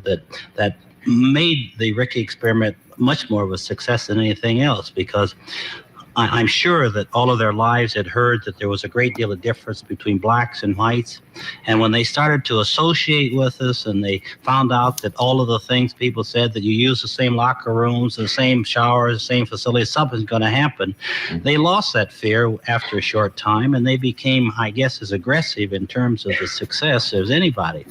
that made the Ricky experiment much more of a success than anything else, because I'm sure that all of their lives had heard that there was a great deal of difference between blacks and whites. And when they started to associate with us and they found out that all of the things people said, that you use the same locker rooms, the same showers, the same facilities, something's going to happen, they lost that fear after a short time, and they became, I guess, as aggressive in terms of the success as anybody.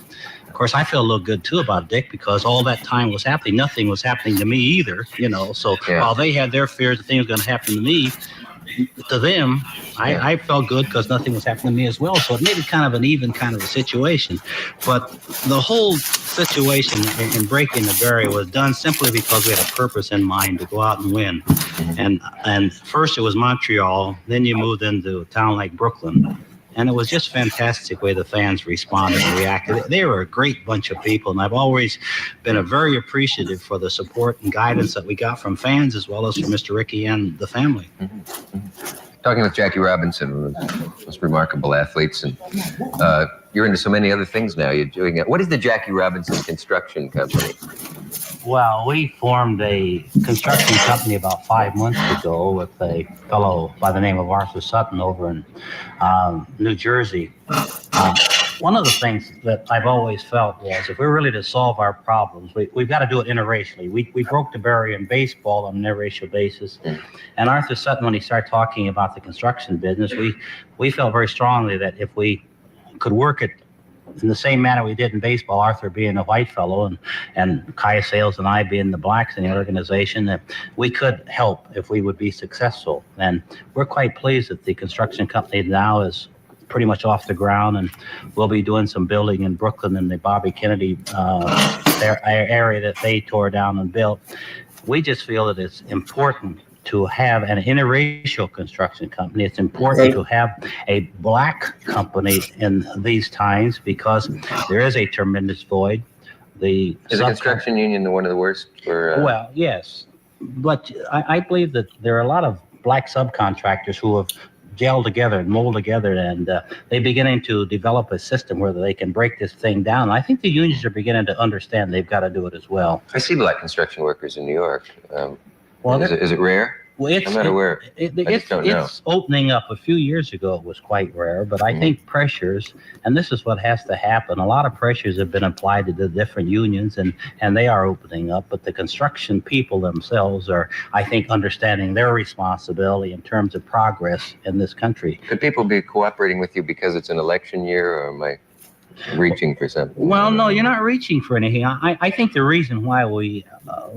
Of course, I feel a little good, too, about Dick, because all that time was happening. Nothing was happening to me either, So while they had their fears that things were going to happen to me, to them, I felt good because nothing was happening to me as well. So it made it kind of an even kind of a situation. But the whole situation in breaking the barrier was done simply because we had a purpose in mind to go out and win. And first it was Montreal, then you moved into a town like Brooklyn. And it was just fantastic the way the fans responded and reacted. They were a great bunch of people, and I've always been very appreciative for the support and guidance that we got from fans as well as from Mr. Ricky and the family. Talking with Jackie Robinson, one of the most remarkable athletes, and you're into so many other things now. You're doing it. What is the Jackie Robinson Construction Company? Well, we formed a construction company about 5 months ago with a fellow by the name of Arthur Sutton over in New Jersey. One of the things that I've always felt was if we're really to solve our problems, we've got to do it interracially. We broke the barrier in baseball on an interracial basis. And Arthur Sutton, when he started talking about the construction business, we felt very strongly that if we could work it in the same manner we did in baseball, Arthur being a white fellow and Kaya Sales and I being the blacks in the organization, that we could help if we would be successful. And we're quite pleased that the construction company now is pretty much off the ground, and we'll be doing some building in Brooklyn in the Bobby Kennedy area that they tore down and built. We just feel that it's important to have an interracial construction company. It's important to have a black company in these times because there is a tremendous void. Is the construction union one of the worst? Well, yes, but I believe that there are a lot of black subcontractors who have gel together and mold together, and they're beginning to develop a system where they can break this thing down. And I think the unions are beginning to understand they've got to do it as well. I see black construction workers in New York. Is it rare? Well, I'm not aware. It's opening up. A few years ago, it was quite rare, but I think pressures, and this is what has to happen, a lot of pressures have been applied to the different unions, and they are opening up, but the construction people themselves are, I think, understanding their responsibility in terms of progress in this country. Could people be cooperating with you because it's an election year, or am I reaching for something? Well, no, you're not reaching for anything. I think the reason why we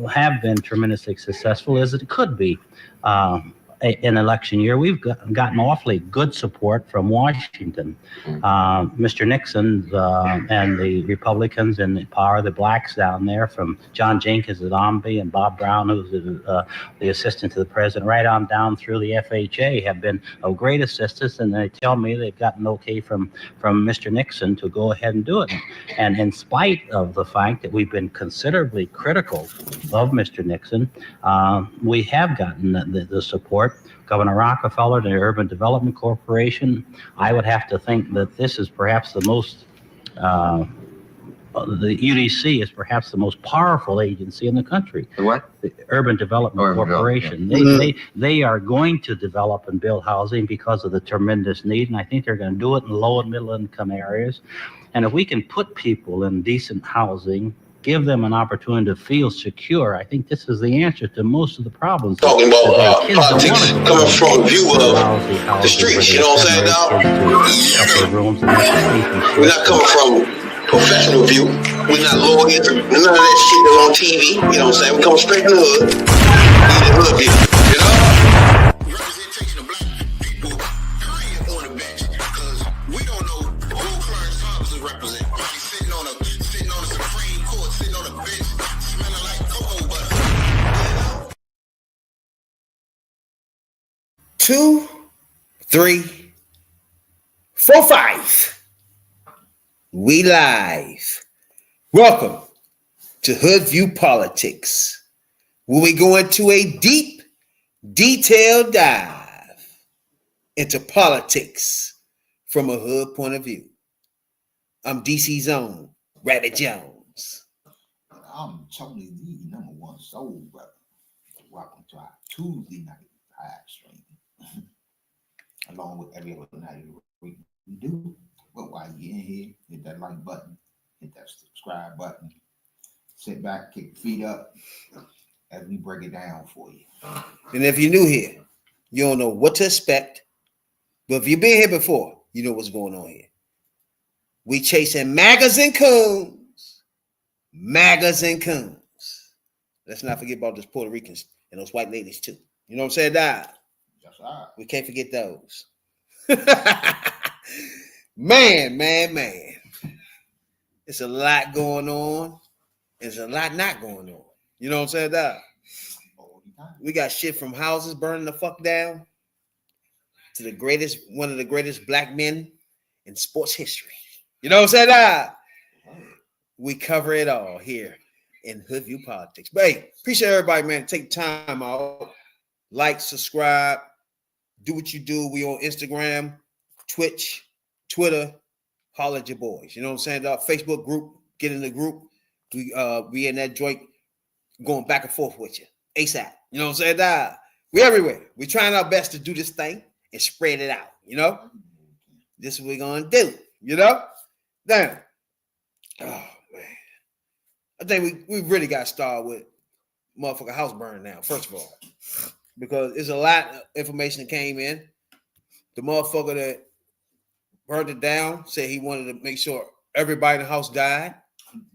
have been tremendously successful is it could be an election year. We've gotten awfully good support from Washington. Mr. Nixon and the Republicans in power, the blacks down there, from John Jenkins at Omby and Bob Brown, who's the assistant to the president, right on down through the FHA, have been of great assistance, and they tell me they've gotten okay from Mr. Nixon to go ahead and do it. And in spite of the fact that we've been considerably critical of Mr. Nixon, we have gotten the support. Governor Rockefeller, the Urban Development Corporation, I would have to think that this is perhaps the most, the UDC is perhaps the most powerful agency in the country. The what? The Urban Development Corporation. They are going to develop and build housing because of the tremendous need, and I think they're going to do it in low and middle income areas. And if we can put people in decent housing, give them an opportunity to feel secure, I think this is the answer to most of the problems. Talking about politics coming from a view of the streets, you know what I'm saying now? We're not coming from professional view. We're not lawyers, none of that shit that's on TV, you know what I'm saying? We come straight from the hood, the hood view, you know? Representation of black people, period, on the bench, because we don't know who Clarence Thomas represents. Sitting on a Supreme Court, sitting on a bench, smelling like cocoa butter. 2, 3, 4, 5. We live. Welcome to Hoodviewpolitics, where we go into a deep, detailed dive into politics from a hood point of view. I'm DC's own Rabbit Jones. I'm totally the number one soul brother. Welcome to our Tuesday night live stream, along with every other night we do. But while you're in here, hit that like button, hit that subscribe button, sit back, kick your feet up as we break it down for you. And if you're new here, you don't know what to expect. But if you've been here before, you know what's going on here. We chasing maggots and coons. Maggots and coons. Let's not forget about those Puerto Ricans and those white ladies too. You know what I'm saying, Dad? That's right. We can't forget those. Man. It's a lot going on. There's a lot not going on. You know what I'm saying, Dad? We got shit from houses burning the fuck down to one of the greatest black men in sports history. You know what I'm saying, Dad? We cover it all here in Hoodview Politics. But hey, appreciate everybody, man. Take time out. Like, subscribe, do what you do. We on Instagram, Twitch, Twitter. Holler at your boys. You know what I'm saying? Facebook group, get in the group. We in that joint going back and forth with you. ASAP. You know what I'm saying? We everywhere. We trying our best to do this thing and spread it out. You know? This is what we're gonna do. You know? Damn. Oh man. I think we really got to start with motherfucker house burning now, first of all. Because there's a lot of information that came in. The motherfucker that burned it down said he wanted to make sure everybody in the house died.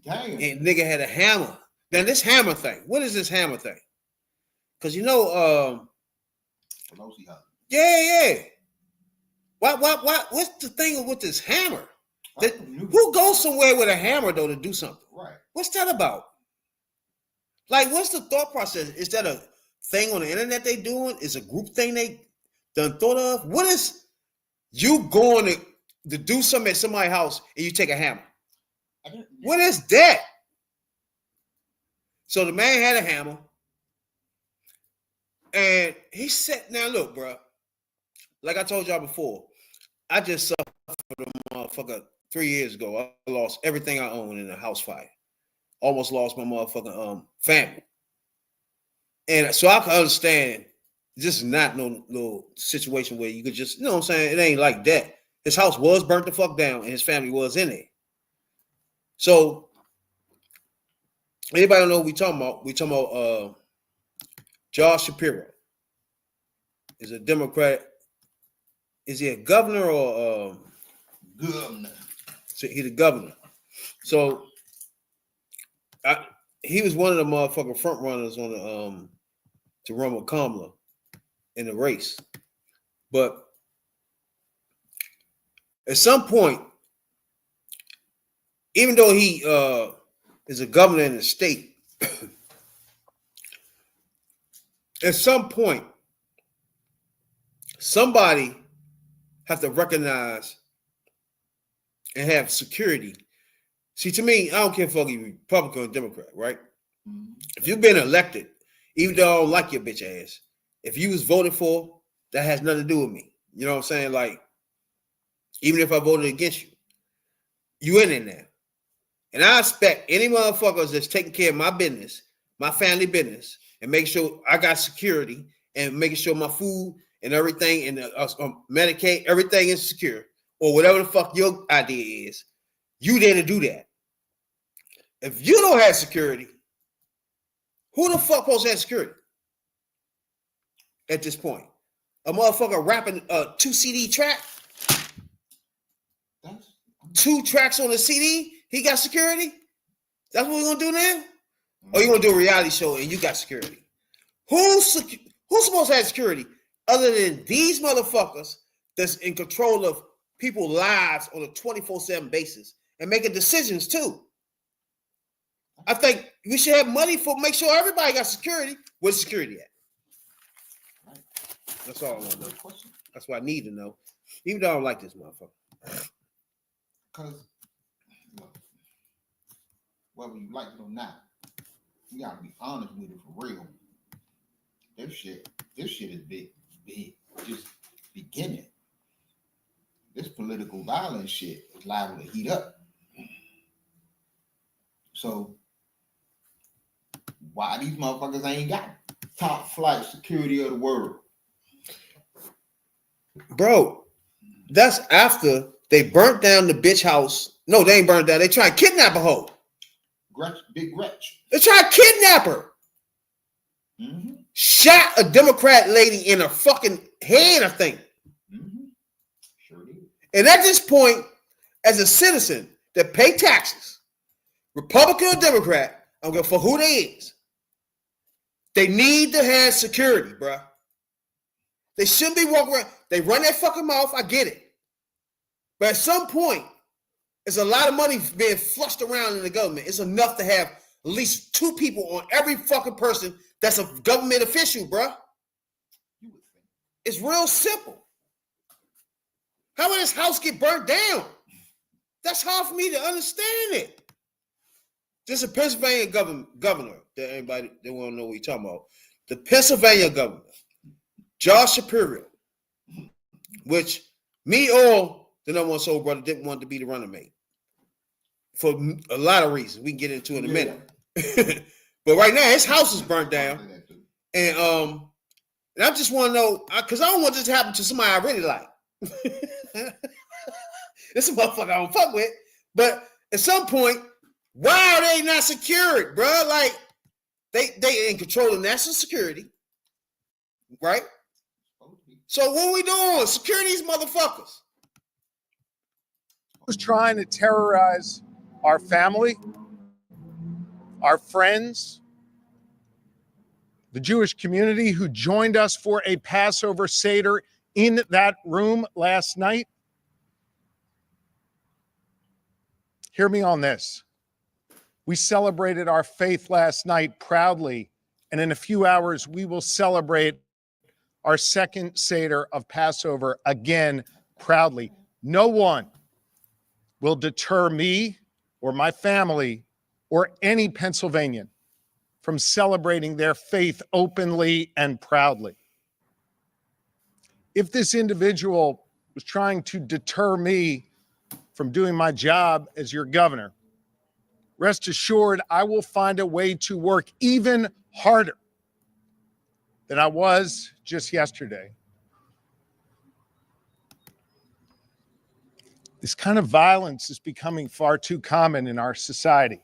Damn. And nigga had a hammer. Then this hammer thing. What is this hammer thing? Because you know, yeah. What's the thing with this hammer? Who goes somewhere with a hammer though to do something? Right. What's that about? Like, what's the thought process? Is that a thing on the internet they doing? Is a group thing they done thought of? What is you going to do something at somebody's house and you take a hammer? What is that? So the man had a hammer and he said, now look, bro, like I told y'all before, I just suffered a motherfucker 3 years ago. I lost everything I own in a house fire. Almost lost my motherfucking family. And so I can understand this is not no little situation where you could just, you know what I'm saying? It ain't like that. His house was burnt the fuck down and his family was in it. So anybody know what we talking about? We talking about Josh Shapiro. Is a Democrat. Is he a governor or governor? So he's the governor. So he was one of the motherfucking front runners on the to run with Kamala in the race. But at some point, even though he is a governor in the state, at some point, somebody has to recognize and have security. See, to me, I don't care if you're Republican or Democrat, right? Mm-hmm. If you've been elected, even though I don't like your bitch ass, if you was voted for, that has nothing to do with me. You know what I'm saying? Like, even if I voted against you, you in there. And I expect any motherfuckers that's taking care of my business, my family business, and make sure I got security and making sure my food and everything and Medicaid, everything is secure, or whatever the fuck your idea is, you there to do that. If you don't have security, who the fuck supposed to have security at this point? A motherfucker rapping a 2 CD track? 2 tracks on a CD? He got security? That's what we're gonna do now? Or you gonna do a reality show and you got security? Who's supposed to have security other than these motherfuckers that's in control of people's lives on a 24/7 basis and making decisions too? I think we should have money for make sure everybody got security. Where's security at? That's all I want to know. That's what I need to know. Even though I don't like this motherfucker. Because whether you like it or not, you gotta be honest with it for real. This shit is big, just beginning. This political violence shit is liable to heat up. So Why these motherfuckers ain't got top flight security of the world? Bro, that's after they burnt down the bitch house. No, they ain't burnt down. They tried to kidnap a hoe. Big Gretch. They tried to kidnap her. Mm-hmm. Shot a Democrat lady in her fucking head, I think. Mm-hmm. Sure did. And at this point, as a citizen that pay taxes, Republican or Democrat, I don't give a fuck who they is, they need to have security, bruh. They shouldn't be walking around. They run their fucking mouth. I get it. But at some point, there's a lot of money being flushed around in the government. It's enough to have at least 2 people on every fucking person that's a government official, bruh. It's real simple. How would this house get burnt down? That's hard for me to understand it. Just a Pennsylvania governor that anybody that want to know what you're talking about. The Pennsylvania governor, Josh Shapiro, which me or the number one soul brother didn't want to be the running mate for a lot of reasons. We can get into in a minute. But right now, his house is burnt down. And I just want to know, because I don't want this to happen to somebody I really like. This is a motherfucker I don't fuck with. But at some point, why are they not secured, bro? Like, they in control of national security, right? So what are we doing? Secure these motherfuckers. Who's trying to terrorize our family, our friends, the Jewish community who joined us for a Passover Seder in that room last night? Hear me on this. We celebrated our faith last night proudly, and in a few hours, we will celebrate our second Seder of Passover again proudly. No one will deter me or my family or any Pennsylvanian from celebrating their faith openly and proudly. If this individual was trying to deter me from doing my job as your governor, rest assured I will find a way to work even harder than I was just yesterday. This kind of violence is becoming far too common in our society.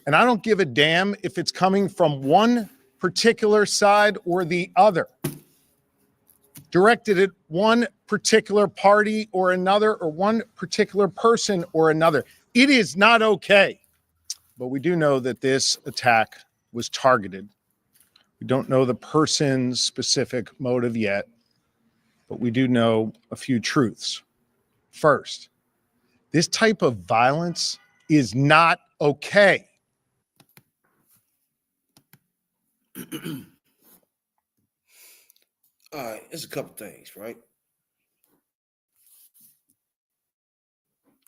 And I don't give a damn if it's coming from one particular side or the other, directed at one particular party or another, or one particular person or another. It is not okay. But we do know that this attack was targeted. We don't know the person's specific motive yet, but we do know a few truths. First, this type of violence is not okay. All right, there's a couple things, right?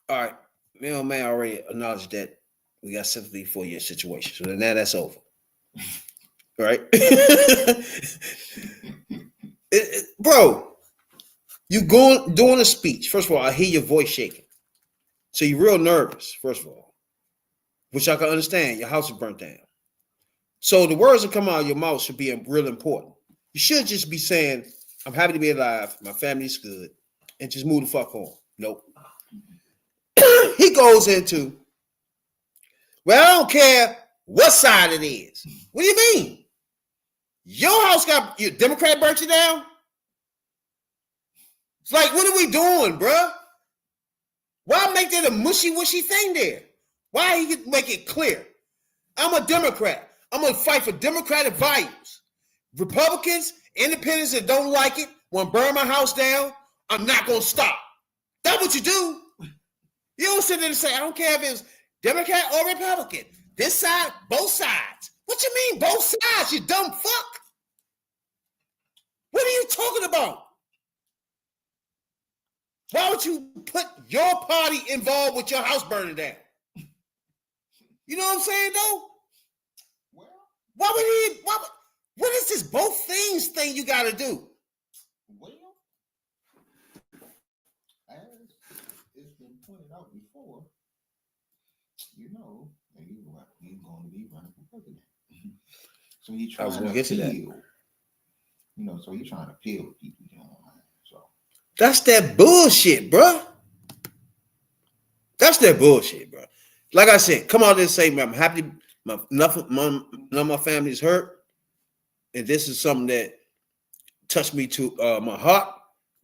All right, me and man already acknowledged that we got sympathy for your situation. So now that's over. Right? Bro, you doing a speech. First of all, I hear your voice shaking. So you're real nervous, first of all, which I can understand. Your house is burnt down. So the words that come out of your mouth should be real important. You should just be saying, I'm happy to be alive. My family's good. And just move the fuck on. Nope. He goes into, well, I don't care what side it is. What do you mean? Your house got, your Democrat burnt you down? It's like, what are we doing, bruh? Why make that a mushy-wushy thing there? Why he make it clear? I'm a Democrat. I'm going to fight for democratic values. Republicans, independents that don't like it, want to burn my house down, I'm not going to stop. That's what you do. You don't sit there and say, I don't care if it's Democrat or Republican. This side, both sides. What you mean, both sides, you dumb fuck? What are you talking about? Why would you put your party involved with your house burning down? You know what I'm saying, though? Why would he? What is this both things thing you got to do? Well, as it's been pointed out before, you know, that he's going to be running for president. So he's I trying was to gonna get to that. appeal. You know, so he's trying to appeal to people. You know, so That's that bullshit, bro. That's that bullshit, bro. Like I said, come out there and say, man, I'm happy. None of my family's hurt, and this is something that touched me to my heart.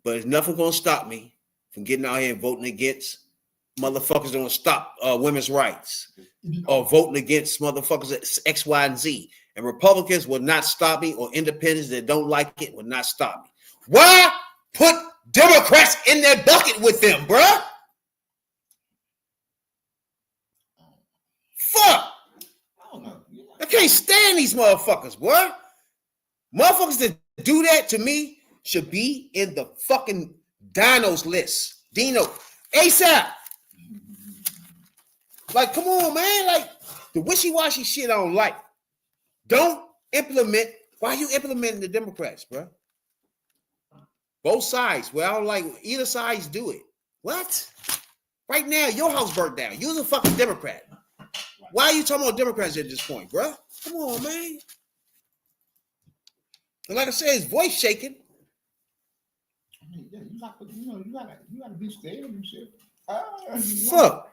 But it's nothing gonna stop me from getting out here and voting against motherfuckers that don't stop women's rights or voting against motherfuckers at X, Y, and Z. And Republicans will not stop me, or independents that don't like it will not stop me. Why put Democrats in that bucket with them, bruh? Fuck! I don't know. I can't stand these motherfuckers, boy. Motherfuckers that do that to me should be in the fucking Dino's list. Dino, ASAP. Like, come on, man. Like, the wishy-washy shit I don't like. Don't implement. Why are you implementing the Democrats, bro? Both sides. Well, I don't like either sides do it. What? Right now, your house burnt down. You're a fucking Democrat. Why are you talking about Democrats at this point, bro? Come on, man. And like I said, his voice shaking. I mean, yeah, you gotta be scared and shit. Fuck.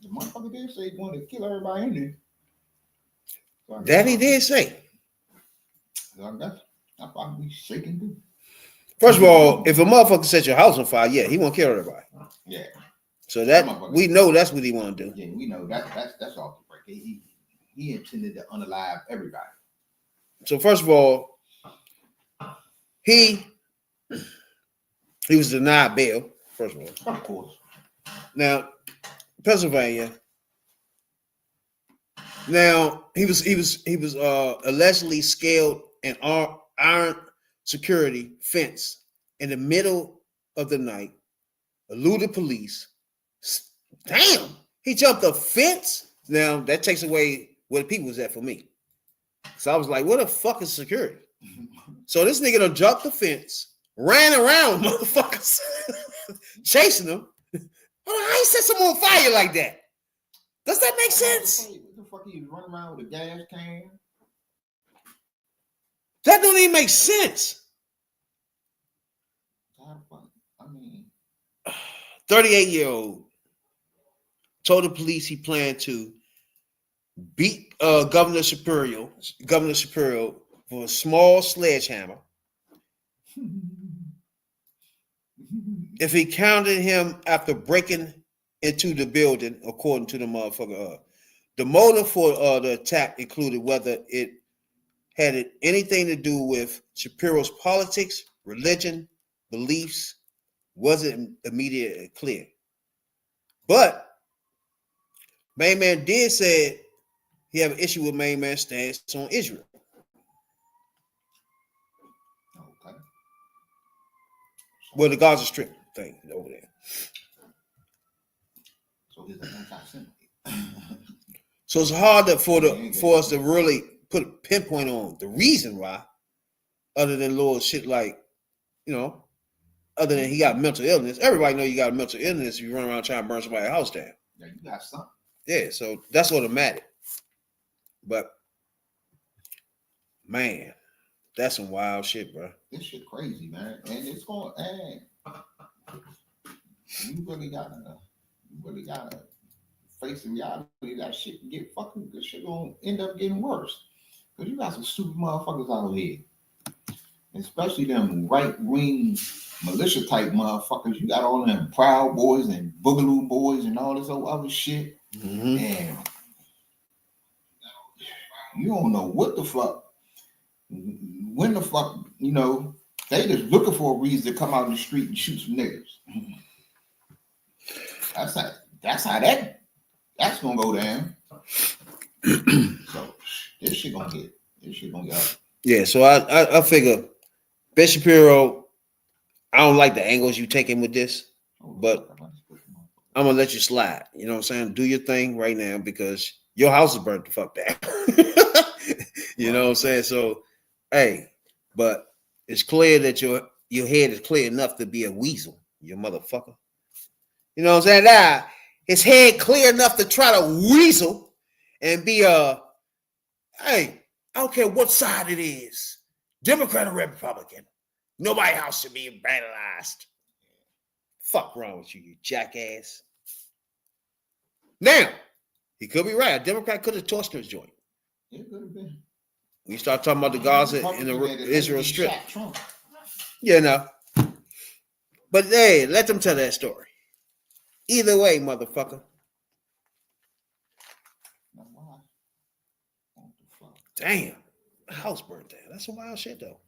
The motherfucker did say he wanted to kill everybody in there. So That he did say. So that's probably shaking too. First of all, if a motherfucker set your house on fire, yeah, he won't kill everybody. Yeah. So that we know that's what he want to do. Yeah, we know that's off the break. He intended to unalive everybody. So first of all, he was denied bail. First of all, Of course. now Pennsylvania. Now he was allegedly scaled an iron security fence in the middle of the night, eluded police. Damn, he jumped a fence. Now that takes away where the people was at for me. So I was like, what the fuck is security? So this nigga done jumped the fence, ran around motherfuckers, chasing them. How you set someone on fire like that? Does that make sense? What the fuck you running around with a gas can? That don't even make sense. I mean, 38-year-old told the police he planned to beat Governor Shapiro for a small sledgehammer if he counted him after breaking into the building, according to the motherfucker. The motive for the attack included whether it had anything to do with Shapiro's politics, religion, beliefs, wasn't immediately clear. But Main Man did say he have an issue with Main Man's stance on Israel. okay. Well, the Gaza Strip thing over there. So he's an anti-Semite. So it's hard for us to really put a pinpoint on the reason why, other than little shit like, other than he got mental illness. Everybody know you got a mental illness if you run around trying to burn somebody's house down. Yeah, you got something. Yeah, so that's automatic. But man, that's some wild shit, bro. This shit crazy, man. And it's going you really gotta face the reality that shit can get fucking, this shit gonna end up getting worse. Because you got some stupid motherfuckers out here. Especially them right-wing militia type motherfuckers. You got all them Proud Boys and Boogaloo Boys and all this other shit. Mm-hmm. And you don't know what the fuck, when the fuck, they just looking for a reason to come out in the street and shoot some niggas. That's gonna go down. So this shit gonna get up. Yeah, so I figure Ben Shapiro, I don't like the angles you taking with this, but I'm gonna let you slide. You know what I'm saying? Do your thing right now because your house is burnt the fuck down. You know what I'm saying? So, hey, but it's clear that your head is clear enough to be a weasel, you motherfucker. You know what I'm saying? His head clear enough to try to weasel and be a Hey, I don't care what side it is, Democrat or Republican. Nobody else should be vandalized. Fuck wrong with you, you jackass. Now, he could be right. A Democrat could have torched his joint. It could have been. We start talking about the Gaza and the Israel Strip. Trump. You know. But hey, let them tell that story. Either way, motherfucker. Damn. The house burnt down. That's some wild shit, though.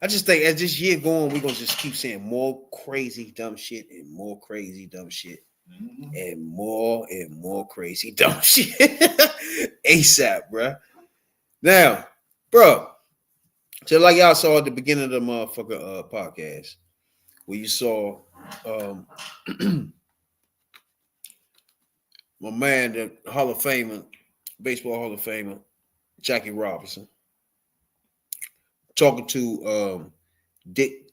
I just think as this year going, we're going to just keep seeing more crazy, dumb shit and more crazy, dumb shit. Mm-hmm. And more crazy, dumb shit. ASAP, bro. Now, bro, so like y'all saw at the beginning of the motherfucker podcast, where you saw my man, the Hall of Famer, baseball Hall of Famer, Jackie Robinson, talking to Dick,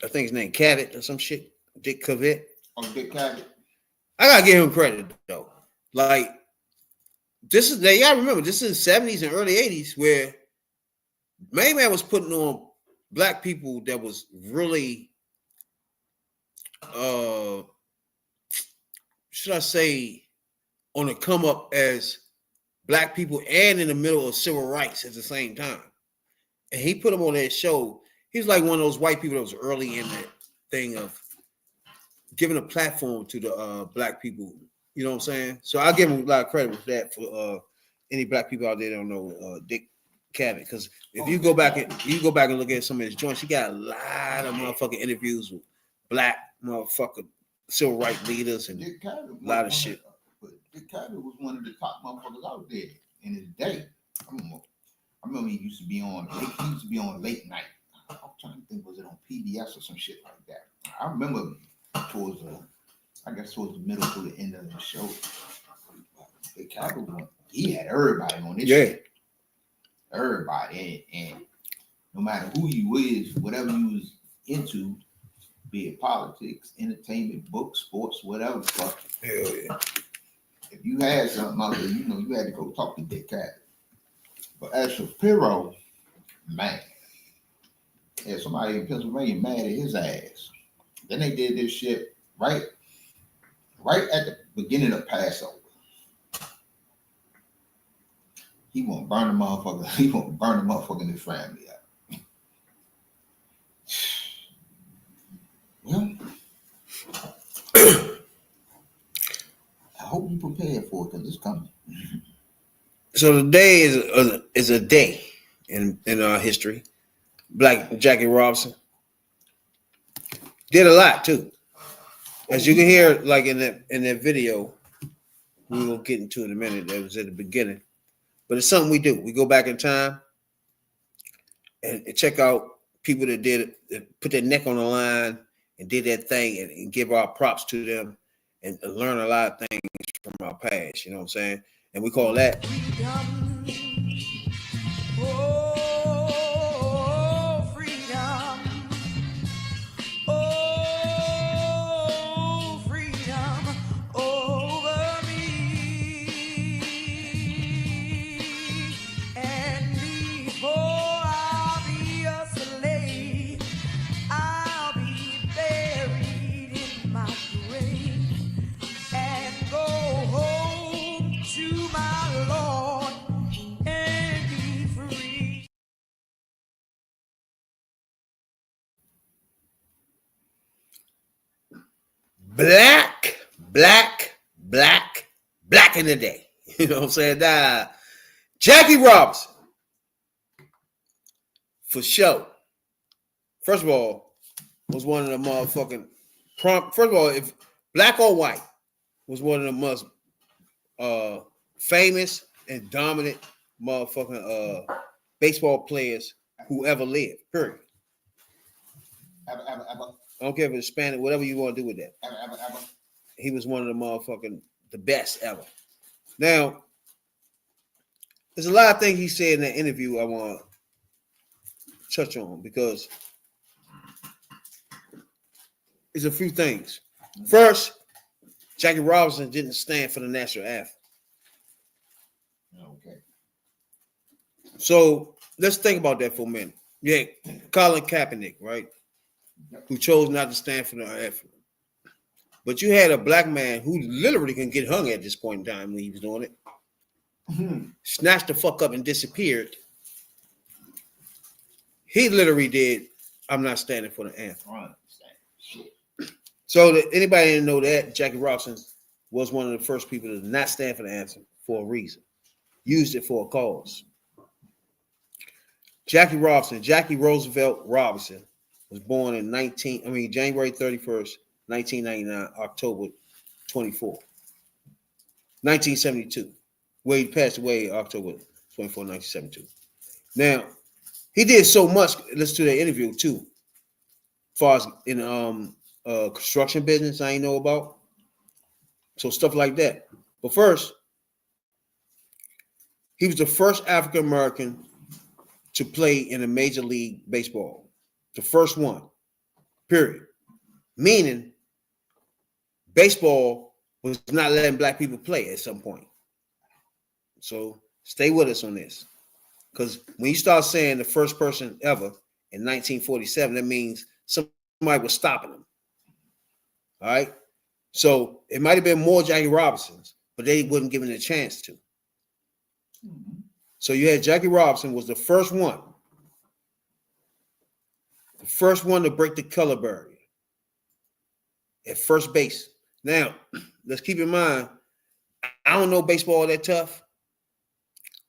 I think his name Cavett or some shit, Dick Cavett. Oh, Dick Cavett. I gotta give him credit though. Like, this is, y'all remember, this is the 70s and early 80s where Main Man was putting on black people that was really, should I say, on the come up as black people and in the middle of civil rights at the same time. And he put him on that show. He's like one of those white people that was early in that thing of giving a platform to the black people. You know what I'm saying? So I'll give him a lot of credit with that for any black people out there that don't know Dick Cavett. Because if you go back and look at some of his joints, he got a lot of motherfucking interviews with black motherfucking civil rights leaders and a lot of shit. But Dick Cavett was one of the top motherfuckers out there in his day. I remember he used to be on late night. I'm trying to think, was it on PBS or some shit like that? I remember towards the middle to the end of the show. Dick Cavett, he had everybody on this shit. Everybody, and no matter who you is, whatever you was into, be it politics, entertainment, books, sports, whatever the fuck. Hell yeah. If you had something out there, you had to go talk to Dick Cavett. But as Shapiro, man, yeah, somebody in Pennsylvania mad at his ass. Then they did this shit right at the beginning of Passover. He won't burn the motherfucker. He won't burn the motherfucking his family out. Well, I hope you prepared for it because it's coming. So today is a day in our history. Black Jackie Robinson did a lot too, as you can hear, like in that video we will get into in a minute. That was at the beginning, but it's something we do. We go back in time and check out people that put their neck on the line and did that thing, and give our props to them and learn a lot of things from our past. You know what I'm saying? And we call that freedom. Oh, freedom over me. And before I'll be a slave, I'll be buried in my grave and go home to my Lord and be free. black in the day. You know what I'm saying? Jackie Robinson, for sure. First of all, was one of the motherfucking first of all, if black or white, was one of the most famous and dominant motherfucking baseball players who ever lived. Period. Ever. I don't care if it's Hispanic, whatever you want to do with that. Ever. He was one of the motherfucking the best ever. Now, there's a lot of things he said in that interview I want to touch on, because there's a few things. First, Jackie Robinson didn't stand for the national anthem. Okay. So let's think about that for a minute. Yeah, Colin Kaepernick, right? Who chose not to stand for the anthem. But you had a black man who literally can get hung at this point in time when he was doing it. Snatched the fuck up and disappeared. He literally did, I'm not standing for the anthem. So that anybody didn't know that, Jackie Robinson was one of the first people to not stand for the anthem for a reason. Used it for a cause. Jackie Roosevelt Robinson was born in January 31st, 1999, October 24, 1972. Where he passed away October 24, 1972. Now, he did so much, listen to that interview too, as far as in construction business I ain't know about. So stuff like that. But first, he was the first African American to play in a Major League Baseball. The first one, period. Meaning, baseball was not letting black people play at some point. So stay with us on this. Because when you start saying the first person ever in 1947, that means somebody was stopping them. All right? So it might have been more Jackie Robinsons, but they wasn't given a chance to. So you had Jackie Robinson was the first one to break the color barrier at first base. Now, let's keep in mind, I don't know baseball that tough,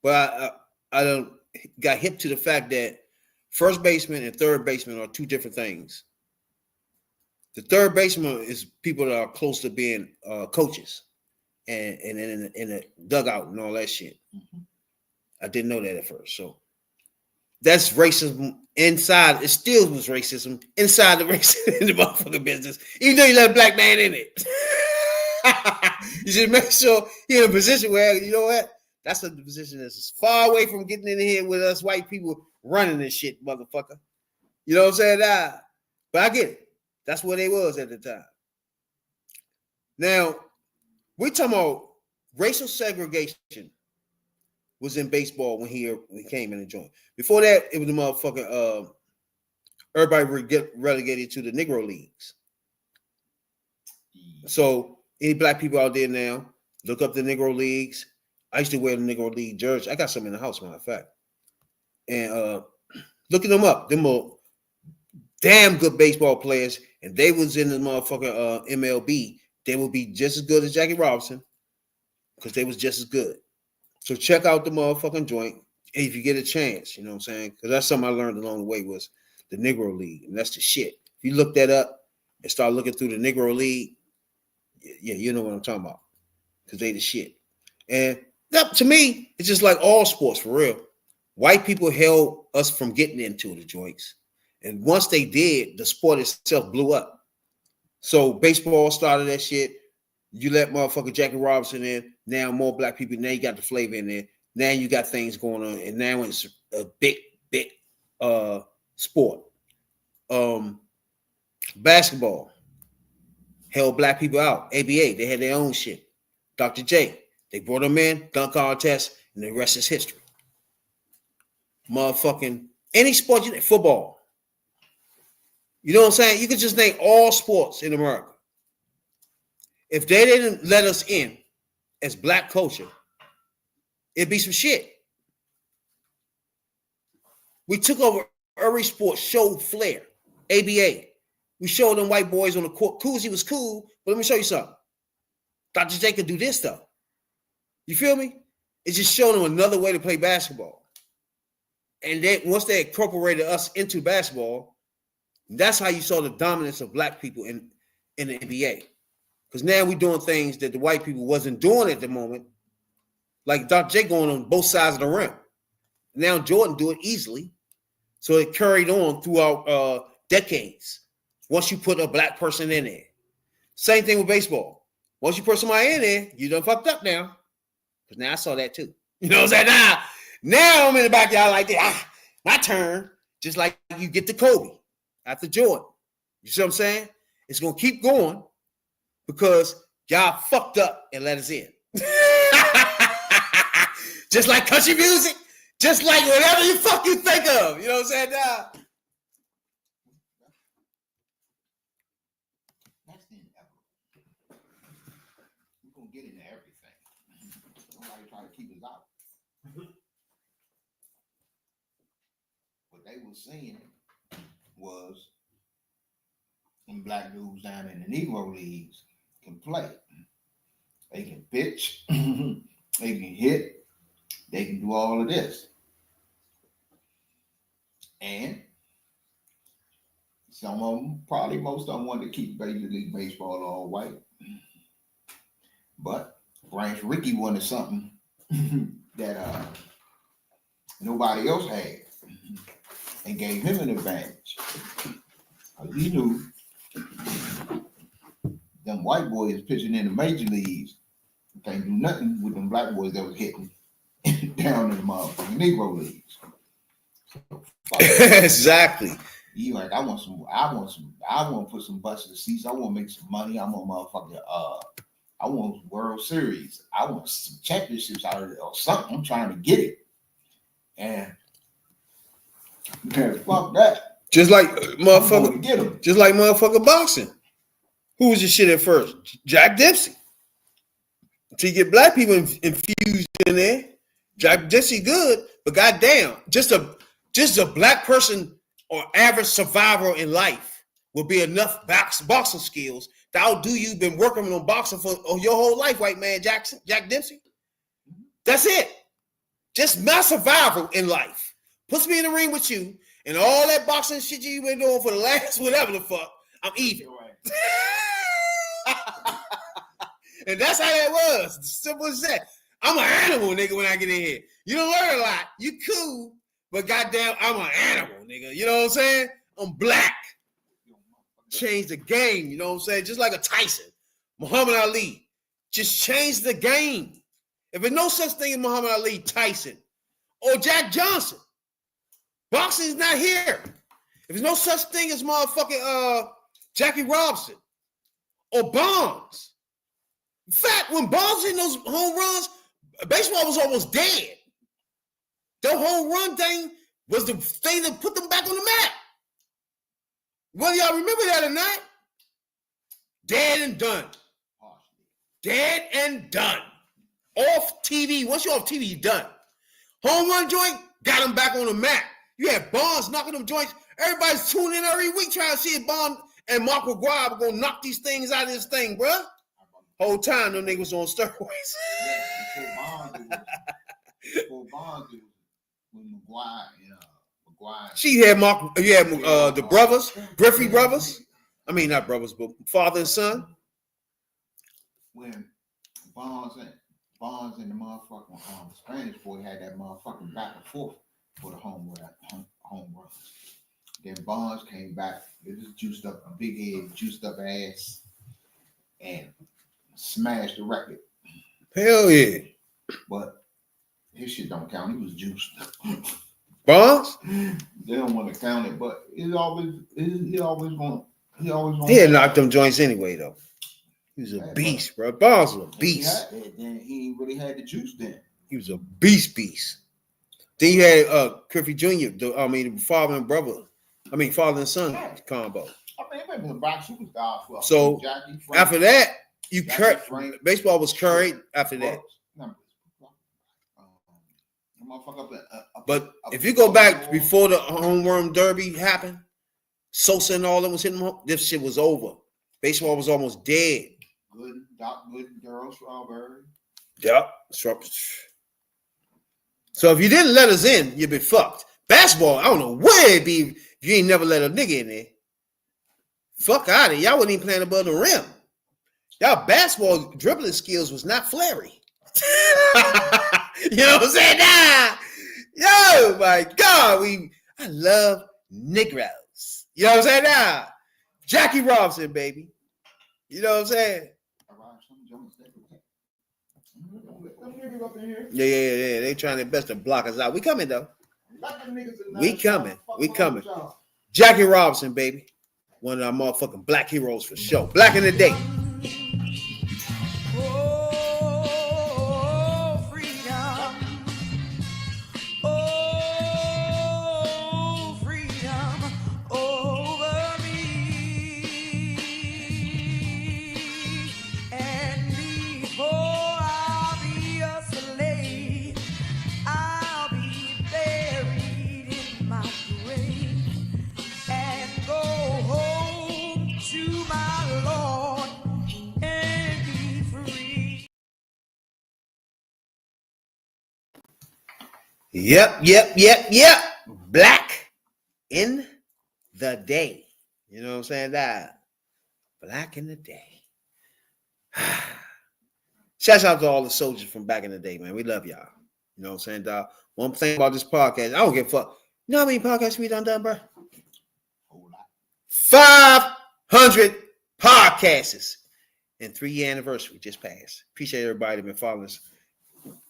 but I don't got hip to the fact that first baseman and third baseman are two different things. The third baseman is people that are close to being coaches and in the dugout and all that shit. I didn't know that at first. So that's racism inside. It still was racism inside the racism in the motherfucking business, even though you let a black man in it. You should make sure you're in a position where, you know what? That's a position that's as far away from getting in here with us white people running this shit, motherfucker. You know what I'm saying? But I get it. That's where they was at the time. Now, we're talking about racial segregation was in baseball when he came in and joined. Before that, it was the motherfucking everybody get relegated to the Negro Leagues. So any black people out there now, look up the Negro Leagues. I used to wear the Negro League jersey. I got some in the house, matter of fact. And looking them up, them are damn good baseball players, and they was in the motherfucking MLB. They would be just as good as Jackie Robinson because they was just as good. So check out the motherfucking joint if you get a chance, you know what I'm saying? Because that's something I learned along the way was the Negro League, and that's the shit. If you look that up and start looking through the Negro League, yeah, you know what I'm talking about because they the shit. And that, to me, it's just like all sports for real. White people held us from getting into the joints. And once they did, the sport itself blew up. So baseball started that shit. You let motherfucker Jackie Robinson in. Now more black people. Now you got the flavor in there. Now you got things going on. And now it's a big sport. Basketball held black people out. ABA, they had their own shit. Dr. J, they brought them in, dunk contest, and the rest is history. Motherfucking any sport, football. You know what I'm saying? You could just name all sports in America. If they didn't let us in as black culture, it'd be some shit. We took over every sport, showed flair. ABA. We showed them white boys on the court. Cousy was cool, but let me show you something. Dr. J could do this stuff. You feel me? It's just showing them another way to play basketball. And then once they incorporated us into basketball, that's how you saw the dominance of black people in the NBA. Because now we're doing things that the white people wasn't doing at the moment. Like Dr. J going on both sides of the rim. Now Jordan do it easily. So it carried on throughout decades. Once you put a black person in there. Same thing with baseball. Once you put somebody in there, you done fucked up now. Because now I saw that too. You know what I'm saying? Now I'm in the backyard like that. My turn. Just like you get to Kobe after Jordan. You see what I'm saying? It's going to keep going because y'all fucked up and let us in. Just like country music. Just like whatever you fuck you think of. You know what I'm saying? That's the inevitable. We're gonna get into everything. Nobody try to keep us out. What they were saying was them black dudes down in the Negro leagues can play. They can pitch, they can hit, they can do all of this. And some of them, probably most of them, want to keep Major League Baseball all white. But Branch Rickey wanted something that nobody else had and gave him an advantage. He knew them white boys pitching in the major leagues can't do nothing with them black boys that was hitting down in the motherfucking Negro leagues. So, Exactly. You like, I want to put some butts in the seats. I want to make some money. I want motherfucking I want World Series. I want some championships out of it or something. I'm trying to get it. And man, fuck that. Just like I'm motherfucker, going to get them. just like motherfucker boxing. Who was your shit at first? Jack Dempsey. To get black people infused in there. Jack Dempsey good, but goddamn, just a black person or average survivor in life will be enough boxing skills to outdo you. Been working on boxing for your whole life, white man Jack Dempsey. That's it. Just my survival in life puts me in the ring with you, and all that boxing shit you've been doing for the last whatever the fuck, I'm even. And that's how that was. Simple as that. I'm an animal, nigga, when I get in here. You don't learn a lot. You cool, but goddamn, I'm an animal, nigga. You know what I'm saying? I'm black. Change the game, you know what I'm saying? Just like a Tyson, Muhammad Ali. Just change the game. If there's no such thing as Muhammad Ali, Tyson, or Jack Johnson, boxing is not here. If there's no such thing as motherfucking Jackie Robinson or Bonds. In fact, when Bonds hit those home runs, baseball was almost dead. The home run thing was the thing that put them back on the map. Whether y'all remember that or not, dead and done. Dead and done. Off TV. Once you're off TV, you're done. Home run joint, got them back on the map. You had Bonds knocking them joints. Everybody's tuning in every week trying to see if Bond and Mark McGuire were going to knock these things out of this thing, bruh. Whole time, them niggas on steroids. Before Bonds, when McGuire and McGuire. She had the brothers, Griffey brothers. I mean, not brothers, but father and son. When Bonds and the motherfucking Spanish boy had that motherfucking back and forth for the home runs. Then Bonds came back. It was juiced up, a big head, juiced up ass, and smashed the record. Hell yeah. But his shit don't count. He was juiced. Bonds? They don't want to count it, but he always going. He had knocked them joints anyway, though. He was a beast, bro. Bonds was a beast. Then he ain't really had the juice then. He was a beast. Then you had Griffey Jr., the father and son combo. I mean, he been black superstars for so Jackie, after that, baseball was curried after that. But if you go back before the home run derby happened, Sosa and all them was hitting home, this shit was over. Baseball was almost dead. Good, Daryl Strawberry. Yep. So if you didn't let us in, you'd be fucked. Basketball, I don't know where it'd be if you ain't never let a nigga in there. Fuck out of here. Y'all wasn't even playing above the rim. Y'all basketball dribbling skills was not flary. You know what I'm saying? Yo, my God, I love Negroes. You know what I'm saying? Jackie Robinson, baby. You know what I'm saying? Yeah. They trying their best to block us out. We coming though. We coming. Jackie Robinson, baby. One of our motherfucking black heroes for sure. Black in the day. Oh, freedom. Oh, Yep. Black in the day. You know what I'm saying? That black in the day. Shout out to all the soldiers from back in the day, man. We love y'all. You know what I'm saying, dog? One thing about this podcast, I don't give a fuck. You know how many podcasts we done, bro? 500 podcasts. And 3-year anniversary just passed. Appreciate everybody that been following us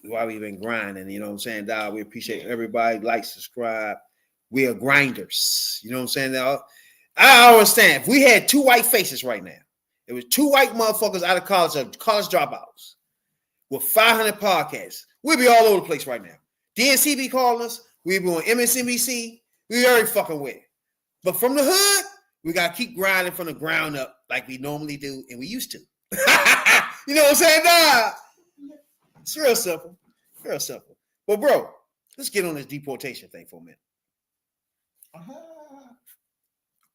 while we've been grinding. You know what I'm saying, dog? We appreciate everybody. Like, subscribe. We are grinders. You know what I'm saying, dog? I understand. If we had 2 white faces right now, it was 2 white motherfuckers out of college dropouts with 500 podcasts, we'd be all over the place right now. DNC be calling us. We'd be on MSNBC. We every fucking way. But from the hood, we got to keep grinding from the ground up like we normally do and we used to. You know what I'm saying? Nah. It's real simple. Real simple. But, bro, let's get on this deportation thing for a minute.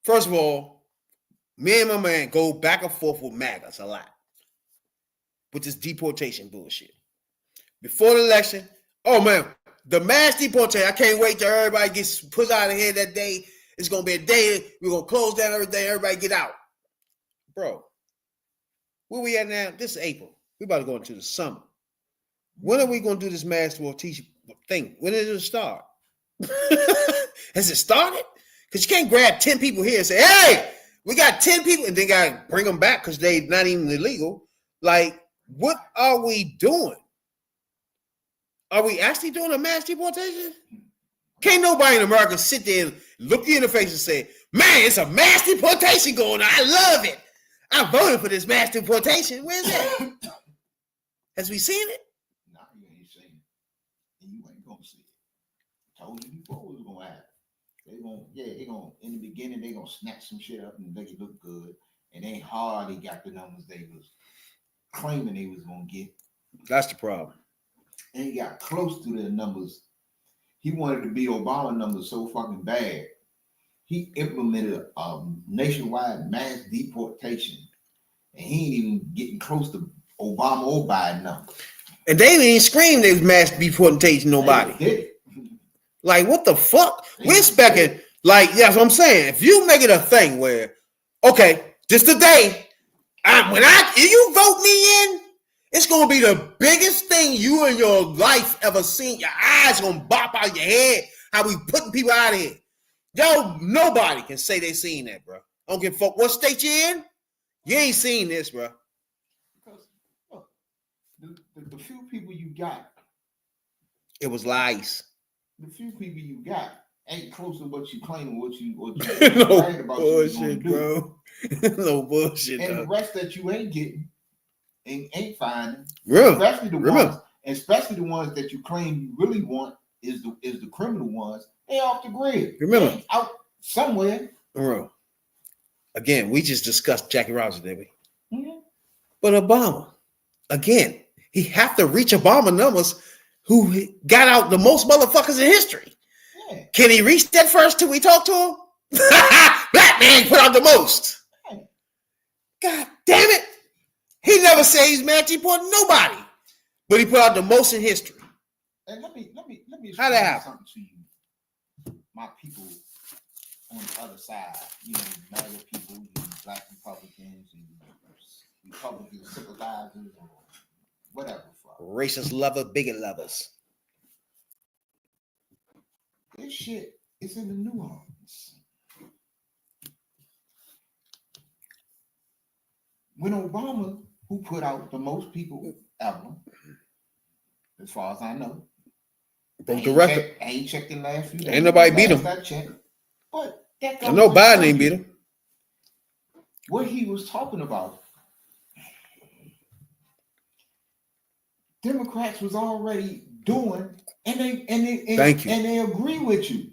First of all, me and my man go back and forth with MAGAs a lot with this deportation bullshit. Before the election, oh, man, the mass deportation, I can't wait till everybody gets put out of here that day. It's going to be a day. We're going to close down everything. Everybody get out. Bro, where we at now? This is April. We about to go into the summer. When are we going to do this mass deportation thing? When does it start? Has it started? Because you can't grab 10 people here and say, hey, we got 10 people, and then got to bring them back because they're not even illegal. Like, what are we doing? Are we actually doing a mass deportation? Can't nobody in America sit there and look you in the face and say, man, it's a mass deportation going on. I love it. I voted for this mass deportation. Where's that? Has we seen it? No, you ain't seen it. And you ain't gonna see it. Told you before what was gonna happen. They gonna in the beginning, they gonna snatch some shit up and make it look good. And they hardly got the numbers they was claiming they was gonna get. That's the problem. And he got close to the numbers. He wanted to beat Obama numbers so fucking bad. He implemented a nationwide mass deportation. And he ain't even getting close to Obama or Biden numbers. And they didn't even scream they was mass deportation nobody. They did it. Like, what the fuck? We're expecting, like, yeah, that's what I'm saying. If you make it a thing where, okay, just today, if you vote me in, it's gonna be the biggest thing you in your life ever seen. Your eyes gonna bop out your head. How we putting people out of here. Yo, nobody can say they seen that, bro. I don't give a fuck what state you in. You ain't seen this, bro. Because look, the few people you got, It was lies. the few people you got ain't close to what you claim, what you No bragged about bullshit, you bro. No bullshit, and dog. the rest that you ain't getting and ain't finding, Real. especially the Remember. ones, especially the ones that you claim you really want is the criminal ones. They off the grid. Remember. They out somewhere. Bro. Again, we just discussed Jackie Robinson, didn't we? Mm-hmm. But Obama, again, he have to reach Obama numbers who got out the most motherfuckers in history. Yeah. Can he reach that first till we talk to him? Black man put out the most. God damn it. He never said he's mad deporting nobody. But he put out the most in history. And let me How that explain happen? something to you. My people on the other side, you MAGA people, you black Republicans, you Republican sympathizers, or whatever. Fuck. Racist lover, bigot lovers. This shit is in the nuance. When Obama, who put out the most people ever, as far as I know, Broke the record. I ain't checked the last few days. Ain't nobody beat him. I checked, but that I know goes to Biden show ain't you beat him. what he was talking about. Democrats was already doing, and they agree with you.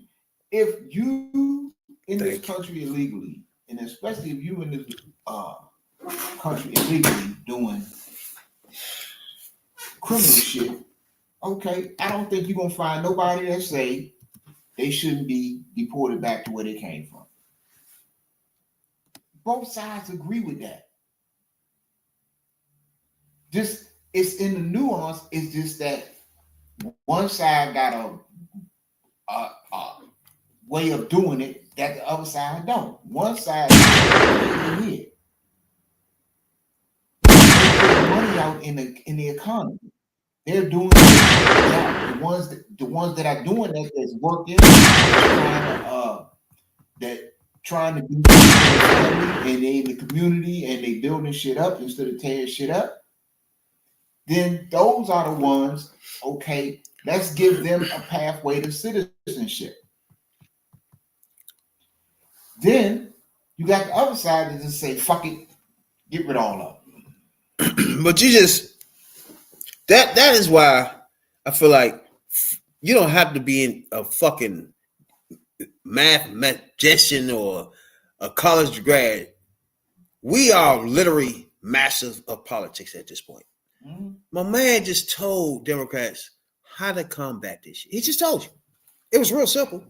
If you in this country illegally, and especially if you in this country illegally doing criminal shit, okay, I don't think you're gonna find nobody that say they shouldn't be deported back to where they came from. Both sides agree with that. Just it's in the nuance. It's just that one side got a way of doing it that the other side don't. One side is here. They put money out in the economy. They're doing the ones that are doing that, that's working, trying to do family, and they in the community, and they building shit up instead of tearing shit up. Then those are the ones. Okay, let's give them a pathway to citizenship. Then you got the other side that just say, fuck it, get rid of all of them. But you just that is why I feel like you don't have to be in a fucking mathematician or a college grad. We are literally masters of politics at this point. Mm-hmm. My man just told Democrats how to combat this shit. He just told you. It was real simple.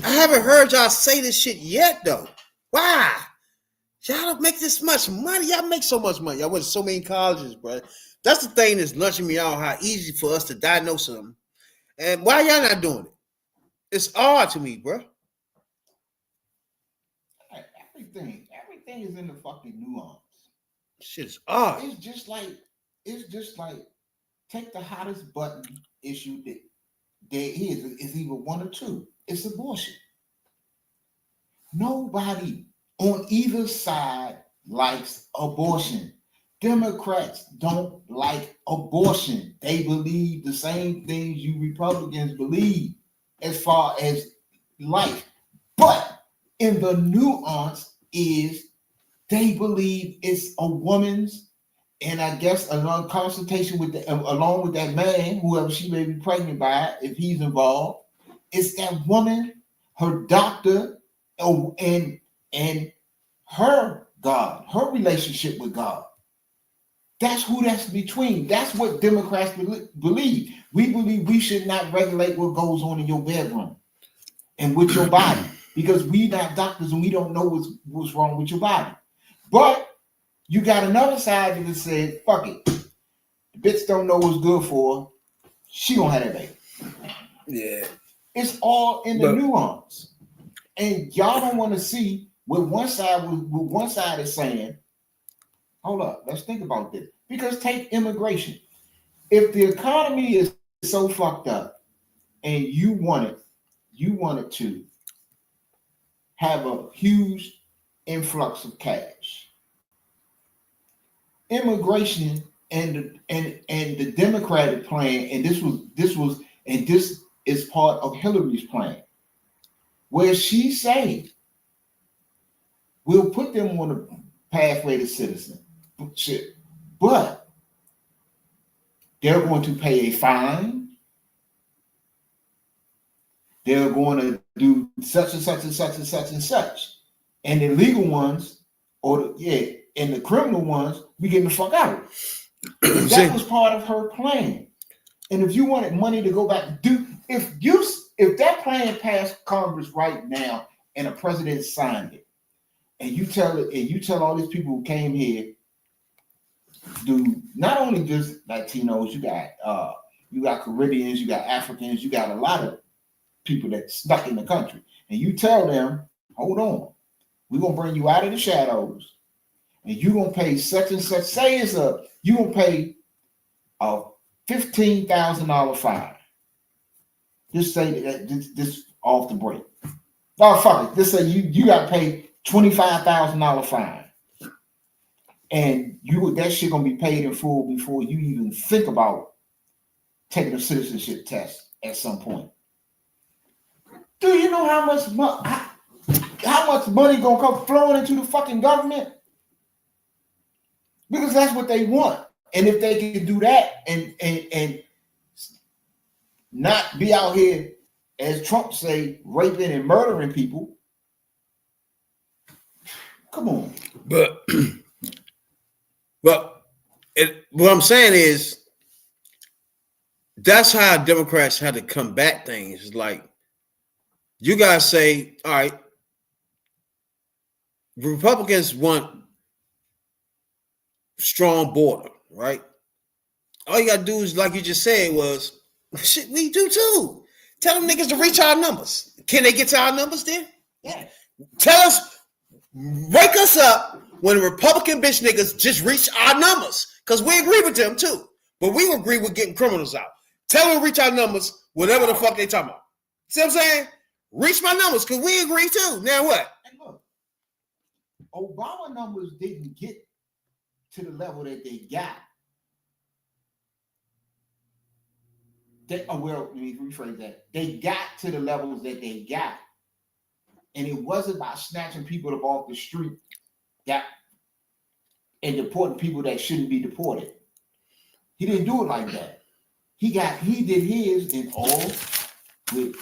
I haven't heard y'all say this shit yet, though. Why? Y'all don't make this much money. Y'all make so much money. Y'all went to so many colleges, bro. That's the thing that's lunching me out, how easy for us to diagnose something. And why y'all not doing it? It's odd to me, bro. Everything is in the fucking nuance. Shit is odd. It's just like take the hottest button issue that there is. It's either one or two. It's abortion. Nobody on either side likes abortion. Democrats don't like abortion. They believe the same things you Republicans believe as far as life. But in the nuance is they believe it's a woman's, and I guess along consultation with along with that man, whoever she may be pregnant by, if he's involved, it's that woman, her doctor, and her God, her relationship with God. That's who that's between. That's what Democrats believe. We believe we should not regulate what goes on in your bedroom and with your body, because we not doctors and we don't know what's wrong with your body. But you got another side that said, fuck it. The bitch don't know what's good for her. She gonna have that baby. Yeah. It's all in the nuance. And y'all don't want to see what one side is saying. Hold up, let's think about this. Because take immigration. If the economy is so fucked up and you wanted to have a huge influx of cash, immigration and the Democratic plan, and this is part of Hillary's plan, where she said we'll put them on a pathway to citizenship, but they're going to pay a fine. They're going to do such and such and such and such and such. And the legal ones, and the criminal ones, we getting the fuck out. That was part of her plan. And if you wanted money to go back, if that plan passed Congress right now and a president signed it, and you tell all these people who came here, do not only just Latinos, you got Caribbeans, you got Africans, you got a lot of people that's stuck in the country, and you tell them, hold on, we're gonna bring you out of the shadows, and you're gonna pay such and such. Say you're gonna pay a $15,000 fine. Just say that this off the break. Oh fuck it. Just say you gotta pay $25,000 fine. And that shit gonna be paid in full before you even think about taking a citizenship test at some point. Do you know how much money gonna come flowing into the fucking government? Because that's what they want. And if they can do that and not be out here, as Trump say, raping and murdering people, come on. But what I'm saying is that's how Democrats had to combat things. It's like you guys say, all right, Republicans want strong border, right? All you gotta do is, like you just said, was shit, we do too. Tell them niggas to reach our numbers. Can they get to our numbers then? Yeah. Tell us, wake us up when the Republican bitch niggas just reach our numbers. Because we agree with them too. But we agree with getting criminals out. Tell them to reach our numbers, whatever the fuck they talking about. See what I'm saying? Reach my numbers, because we agree too. Now what? And look, Obama numbers didn't get to the level that they got. Let me rephrase that. They got to the levels that they got. And it wasn't about snatching people up off the street and deporting people that shouldn't be deported. He didn't do it like that. He did his in all with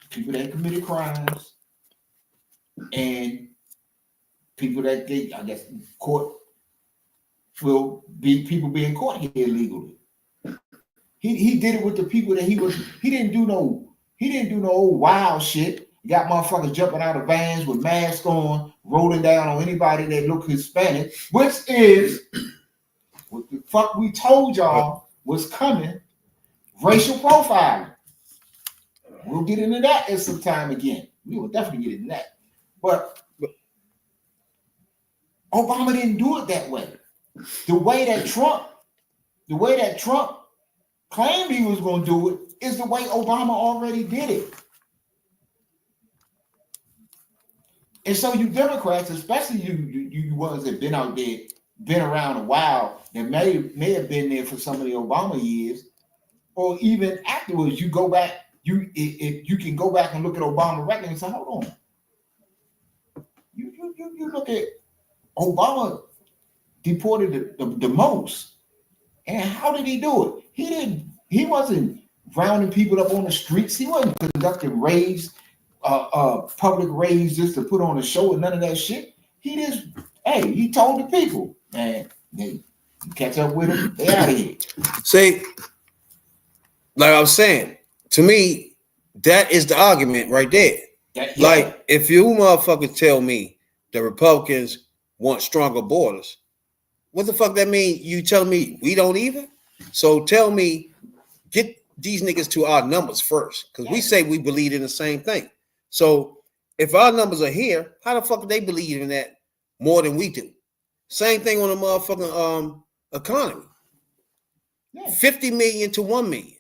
people that committed crimes and people that court will be people being caught here illegally. He did it with the people that he didn't do no old wild shit. Got motherfuckers jumping out of vans with masks on, rolling down on anybody that look Hispanic, which is what the fuck we told y'all was coming, racial profiling. We'll get into that at some time again. We will definitely get into that. But Obama didn't do it that way. The way that Trump claimed he was going to do it is the way Obama already did it. And so you Democrats, especially you ones that been out there, been around a while, that may have been there for some of the Obama years, or even afterwards, you go back, you can go back and look at Obama record and say, hold on. You look at Obama deported the most. And how did he do it? He wasn't rounding people up on the streets. He wasn't conducting raids, public raids just to put on a show and none of that shit. He told the people, man, they catch up with him, they out of here. See, like I was saying, to me, that is the argument right there. Like, if you motherfuckers tell me the Republicans want stronger borders, what the fuck that mean? You telling me we don't even? So tell me, get these niggas to our numbers first, because we say we believe in the same thing. So if our numbers are here, how the fuck do they believe in that more than we do? Same thing on the motherfucking economy. 50 million to 1 million.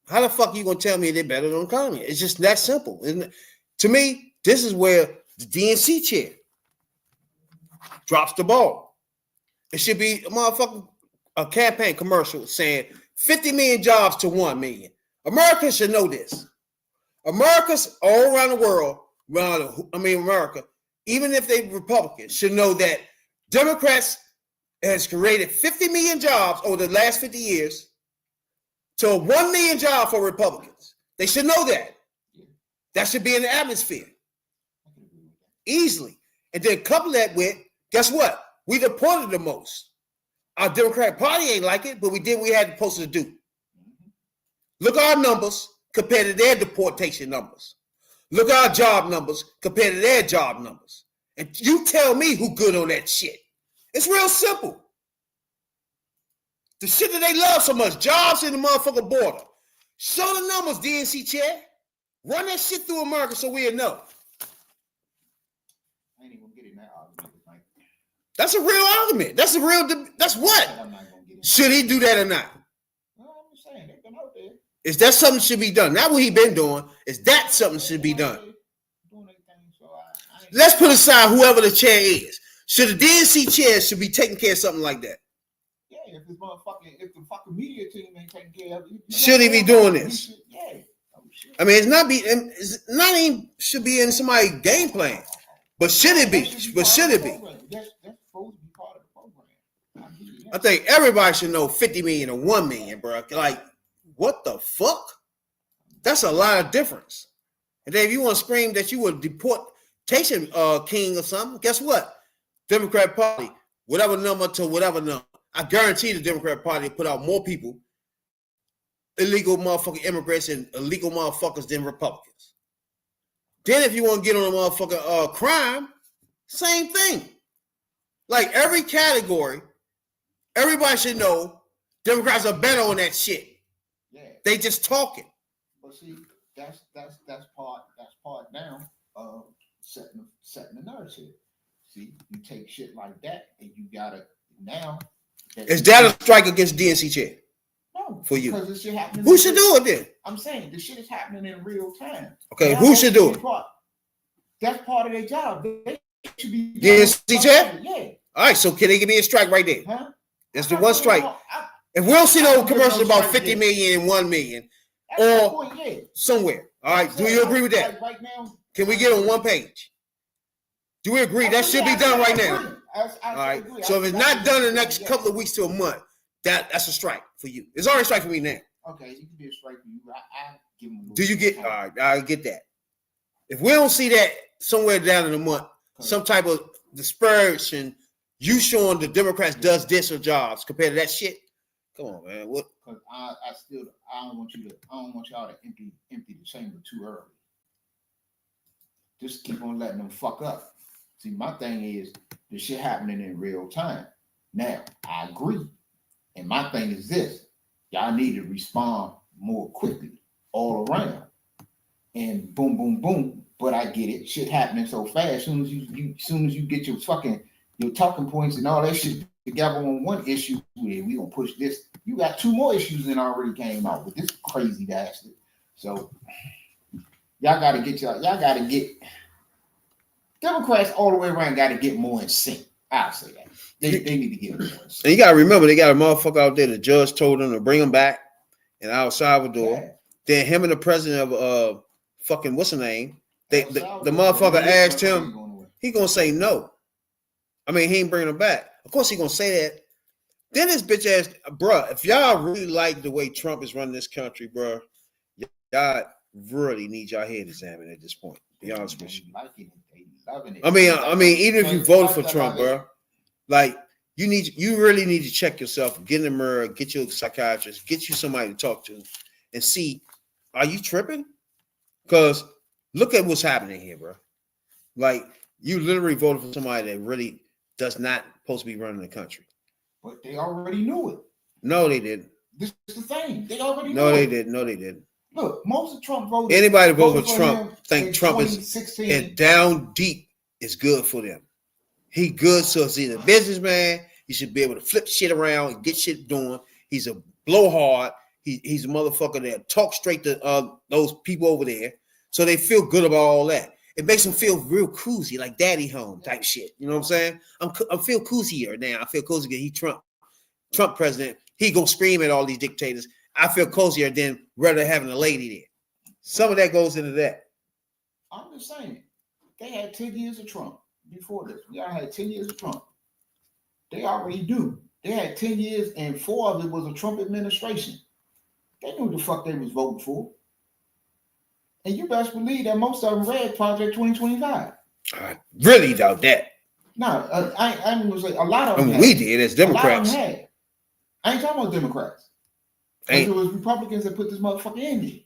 How the fuck are you gonna tell me they're better than the economy? It's just that simple, isn't it? To me, this is where the DNC chair drops the ball. It should be a campaign commercial saying 50 million jobs to 1 million. Americans should know this. Americans all around the world, America, even if they Republicans, should know that Democrats has created 50 million jobs over the last 50 years to 1 million jobs for Republicans. They should know that. That should be in the atmosphere. Easily. And then couple that with, guess what? We deported the most. Our Democratic Party ain't like it, but we did what we had supposed to do. Look at our numbers compared to their deportation numbers. Look at our job numbers compared to their job numbers. And you tell me who good on that shit. It's real simple. The shit that they love so much, jobs in the motherfucking border. Show the numbers, DNC chair. Run that shit through America so we'll know. I ain't even gonna get in that argument tonight. That's a real argument. That's what? I'm not gonna get in. Should he do that or not? No, I'm just saying, they've been out there. Is that something should be done? Not what he been doing. Is that something should be done? Doing their thing, so I ain't. Let's put aside whoever the chair is. Should the DNC chair should be taking care of something like that? Yeah, if the fucking media team ain't taking care of it, Should he be doing this? Yeah. Oh, shit. I mean, it's not even should be in somebody's game plan. But should it be? But should it be? That's supposed to be part of the program. I think everybody should know 50 million and 1 million, bro. Like, what the fuck? That's a lot of difference. And then if you want to scream that you were deportation king or something, guess what? Democrat Party, whatever number to whatever number. I guarantee the Democrat Party put out more people, illegal motherfucking immigrants and illegal motherfuckers than Republicans. Then if you want to get on a motherfucking crime, same thing. Like every category, everybody should know Democrats are better on that shit. Yeah. They just talking. But see, that's part now of setting the narrative. See, you take shit like that, and you gotta now. Is that a strike against DNC chair? No, for you? Because this shit happening. Who should do it then? I'm saying the shit is happening in real time. Okay, Now, who should do it? That's part of their job. They should be DNC chair? Yeah. All right, so can they give me a strike right there? Huh? That's the one strike. If we don't see no commercials about 50 million and 1 million or somewhere, all right, do you agree with that? Right now, can we get on one page? Do we agree that should be done right now? All right. So if it's not done in the next couple of weeks to a month, that's a strike for you. It's already a strike for me now. Okay, it can be a strike for you. I give them. Do you get? All right, I get that. If we don't see that somewhere down in the month, some type of dispersion, you showing the Democrats does this or jobs compared to that shit. Come on, man. What? Because I don't want y'all to empty the chamber too early. Just keep on letting them fuck up. See, my thing is the shit happening in real time. Now, I agree. And my thing is this. Y'all need to respond more quickly all around. And boom, boom, boom. But I get it. Shit happening so fast. Soon as you get your talking points and all that shit together on one issue, we gonna push this. You got 2 more issues that already came out with this crazy bastard. So y'all gotta get Democrats all the way around gotta get more in sync. I'll say that. They need to get more in sync. And you gotta remember they got a motherfucker out there. The judge told them to bring him back in El Salvador. Yeah. Then him and the president of fucking what's the name? The motherfucker asked him, he gonna say no. I mean, he ain't bringing him back. Of course he gonna say that. Then this bitch ass, bruh, if y'all really like the way Trump is running this country, bruh, y'all really need y'all head examined at this point. Be honest with you. I mean, even if you voted for Trump, bro, like you really need to check yourself, get in the mirror, get you a psychiatrist, get you somebody to talk to, and see, are you tripping? Because look at what's happening here, bro. Like you literally voted for somebody that really does not supposed to be running the country. But they already knew it. No, they didn't. This is the thing. They already knew No, they it. didn't. No, they didn't. Look, most of Trump voters. Anybody vote for Trump think Trump is 2016. and down deep is good for them. He good, so he's a businessman. He should be able to flip shit around and get shit doing. He's a blowhard. He's a motherfucker that talk straight to those people over there, so they feel good about all that. It makes them feel real cozy, like daddy home type shit. You know what I'm saying? I feel cozier now. I feel cozier because he Trump president. He gonna scream at all these dictators. I feel cozier than rather having a lady there. Some of that goes into that. I'm just saying, they had 10 years of Trump before this. We already had 10 years of Trump. They already do. They had 10 years and 4 of it was a Trump administration. They knew the fuck they was voting for. And you best believe that most of them read Project 2025. I really doubt that. No, I'm gonna say a lot of them. We did as Democrats. I ain't talking about Democrats. It was Republicans that put this motherfucker in there.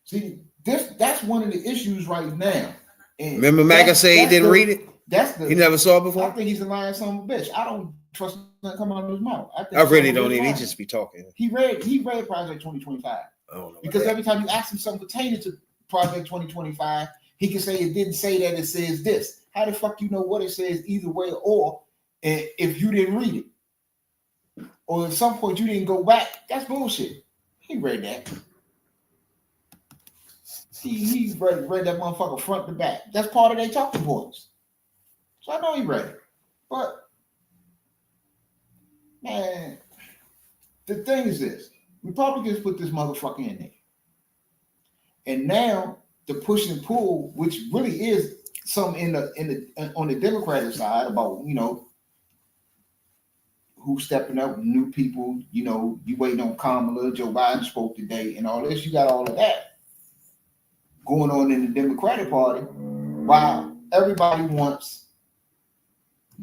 See, that's one of the issues right now. And remember MAGA say he didn't read it? He never saw it before? I think he's a lying son of a bitch. I don't trust nothing coming out of his mouth. I really don't even. He just be talking. He read Project 2025. I don't know because every time you ask him something pertaining to Project 2025, he can say it didn't say that, it says this. How the fuck you know what it says either way, or if you didn't read it? Or at some point you didn't go back, that's bullshit. He read that. He read that motherfucker front to back. That's part of their talking points. So I know he read it. But, man, the thing is this. Republicans put this motherfucker in there. And now the push and pull, which really is some on the Democratic side about, who's stepping up, new people, you waiting on Kamala, Joe Biden spoke today and all this. You got all of that going on in the Democratic Party while everybody wants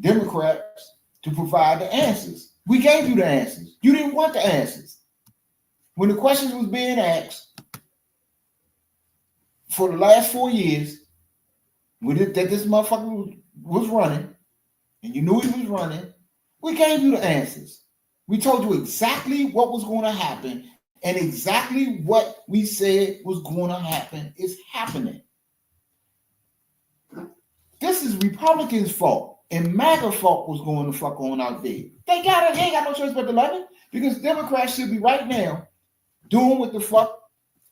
Democrats to provide the answers. We gave you the answers. You didn't want the answers. When the questions was being asked for the last 4 years, that this motherfucker was running, and you knew he was running, we gave you the answers. We told you exactly what was going to happen And exactly what we said was going to happen is happening. This is Republicans' fault. And MAGA fault was going to fuck on out there. They ain't got no choice but to love it. Because Democrats should be right now doing what the fuck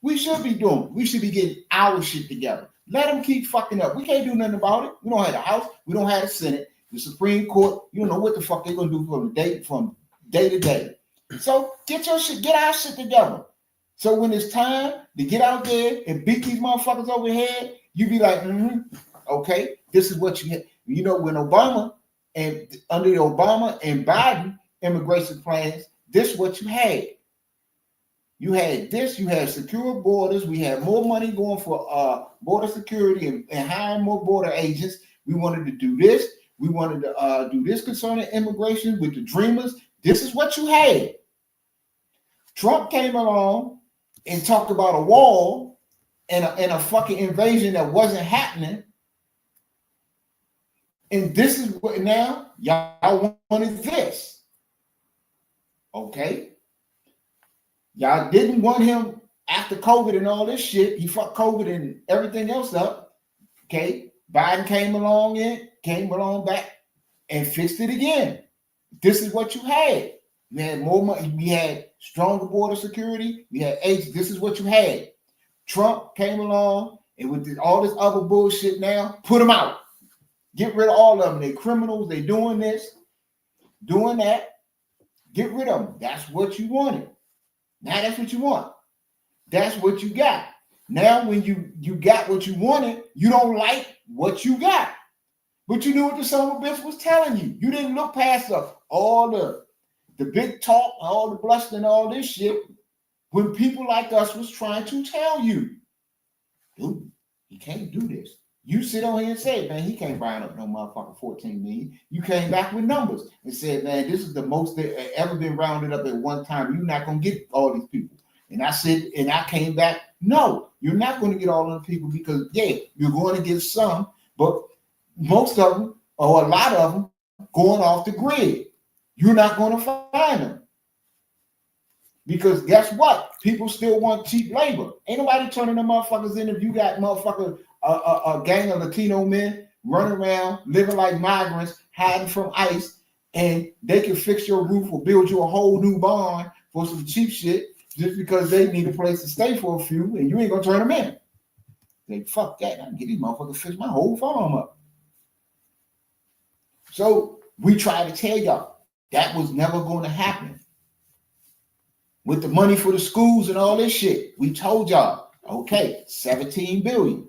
we should be doing. We should be getting our shit together. Let them keep fucking up. We can't do nothing about it. We don't have the House. We don't have the Senate. The Supreme Court. You don't know what the fuck they're gonna do from day to day. So get our shit together. So when it's time to get out there and beat these motherfuckers over the head, you be like, okay, this is what you had. You know, when Obama and under the Obama and Biden immigration plans, this is what you had. You had this, you had secure borders, we had more money going for border security and hiring more border agents. We wanted to do this. We wanted to do this concerning immigration with the Dreamers. This is what you had. Trump came along and talked about a wall and a fucking invasion that wasn't happening. And this is what now y'all wanted this. Okay. Y'all didn't want him after COVID and all this shit. He fucked COVID and everything else up. Okay. Biden came along back and fixed it again. This is what you had. We had more money. We had stronger border security. We had agents. This is what you had. Trump came along and with all this other bullshit now, put them out. Get rid of all of them. They criminals. They doing this, doing that. Get rid of them. That's what you wanted. Now that's what you want. That's what you got. Now when you got what you wanted, you don't like what you got. But you knew what the son of a bitch was telling you. You didn't look past all the big talk, all the bluster and all this shit when people like us was trying to tell you, dude, he can't do this. You sit on here and say, man, he can't buy up no motherfucking 14 million. You came back with numbers and said, man, this is the most that ever been rounded up at one time. You're not going to get all these people. And I said, and I came back, no, you're not going to get all of the people because, yeah, you're going to get some, but most of them, or a lot of them, going off the grid. You're not going to find them. Because guess what? People still want cheap labor. Ain't nobody turning them motherfuckers in if you got motherfuckers, a gang of Latino men running around, living like migrants, hiding from ICE, and they can fix your roof or build you a whole new barn for some cheap shit just because they need a place to stay for a few, and you ain't gonna turn them in. They fuck that. I can get these motherfuckers to fix my whole farm up. So we try to tell y'all that was never going to happen. With the money for the schools and all this shit, we told y'all, okay, 17 billion.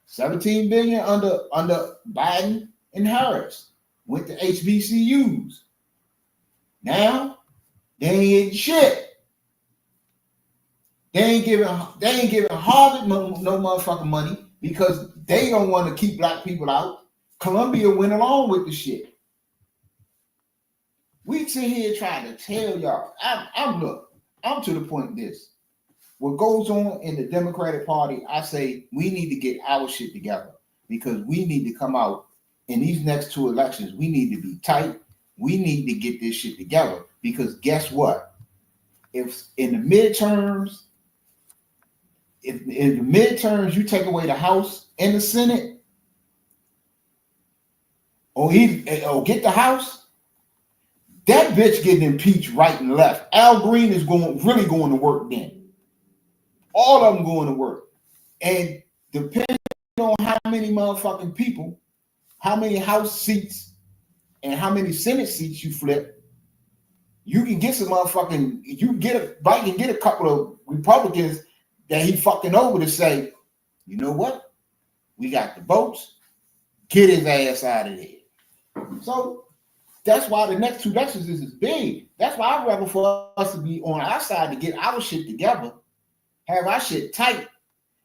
17 billion under Biden and Harris went to HBCUs. Now they ain't getting shit. They ain't giving Harvard no motherfucking money because they don't want to keep black people out. Columbia went along with the shit. We sit here trying to tell y'all. I'm to the point this. What goes on in the Democratic Party, I say we need to get our shit together because we need to come out in these next two elections. We need to be tight. We need to get this shit together because guess what? If in the midterms, you take away the House and the Senate, or get the House, that bitch getting impeached right and left. Al Green is really going to work then. All of them going to work. And depending on how many motherfucking people, how many House seats, and how many Senate seats you flip, you can get some motherfucking, Biden can get a couple of Republicans that he fucking over to say, you know what? We got the votes. Get his ass out of there. So that's why the next two elections is big. That's why I'd rather for us to be on our side to get our shit together, have our shit tight,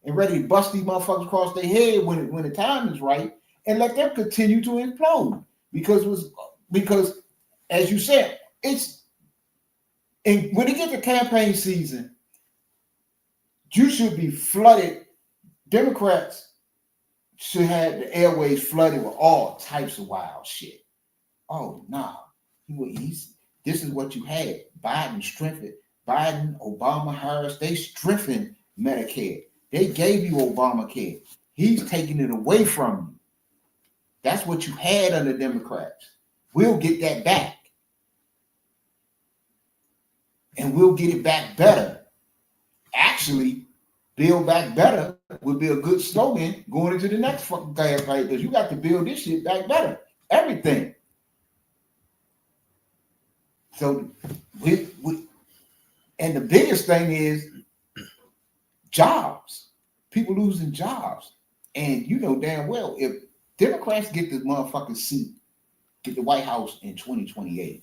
and ready to bust these motherfuckers across their head when the time is right, and let them continue to implode. Because as you said, and when it gets to campaign season, you should be flooded. Democrats should have the airways flooded with all types of wild shit. Oh, nah. This is what you had. Biden strengthened. Biden, Obama, Harris, they strengthened Medicare. They gave you Obamacare. He's taking it away from you. That's what you had under Democrats. We'll get that back. And we'll get it back better. Actually, build back better would be a good slogan going into the next fucking campaign, because you got to build this shit back better. Everything. So and the biggest thing is jobs. People losing jobs. And you know damn well, if Democrats get this motherfucking seat, get the White House in 2028,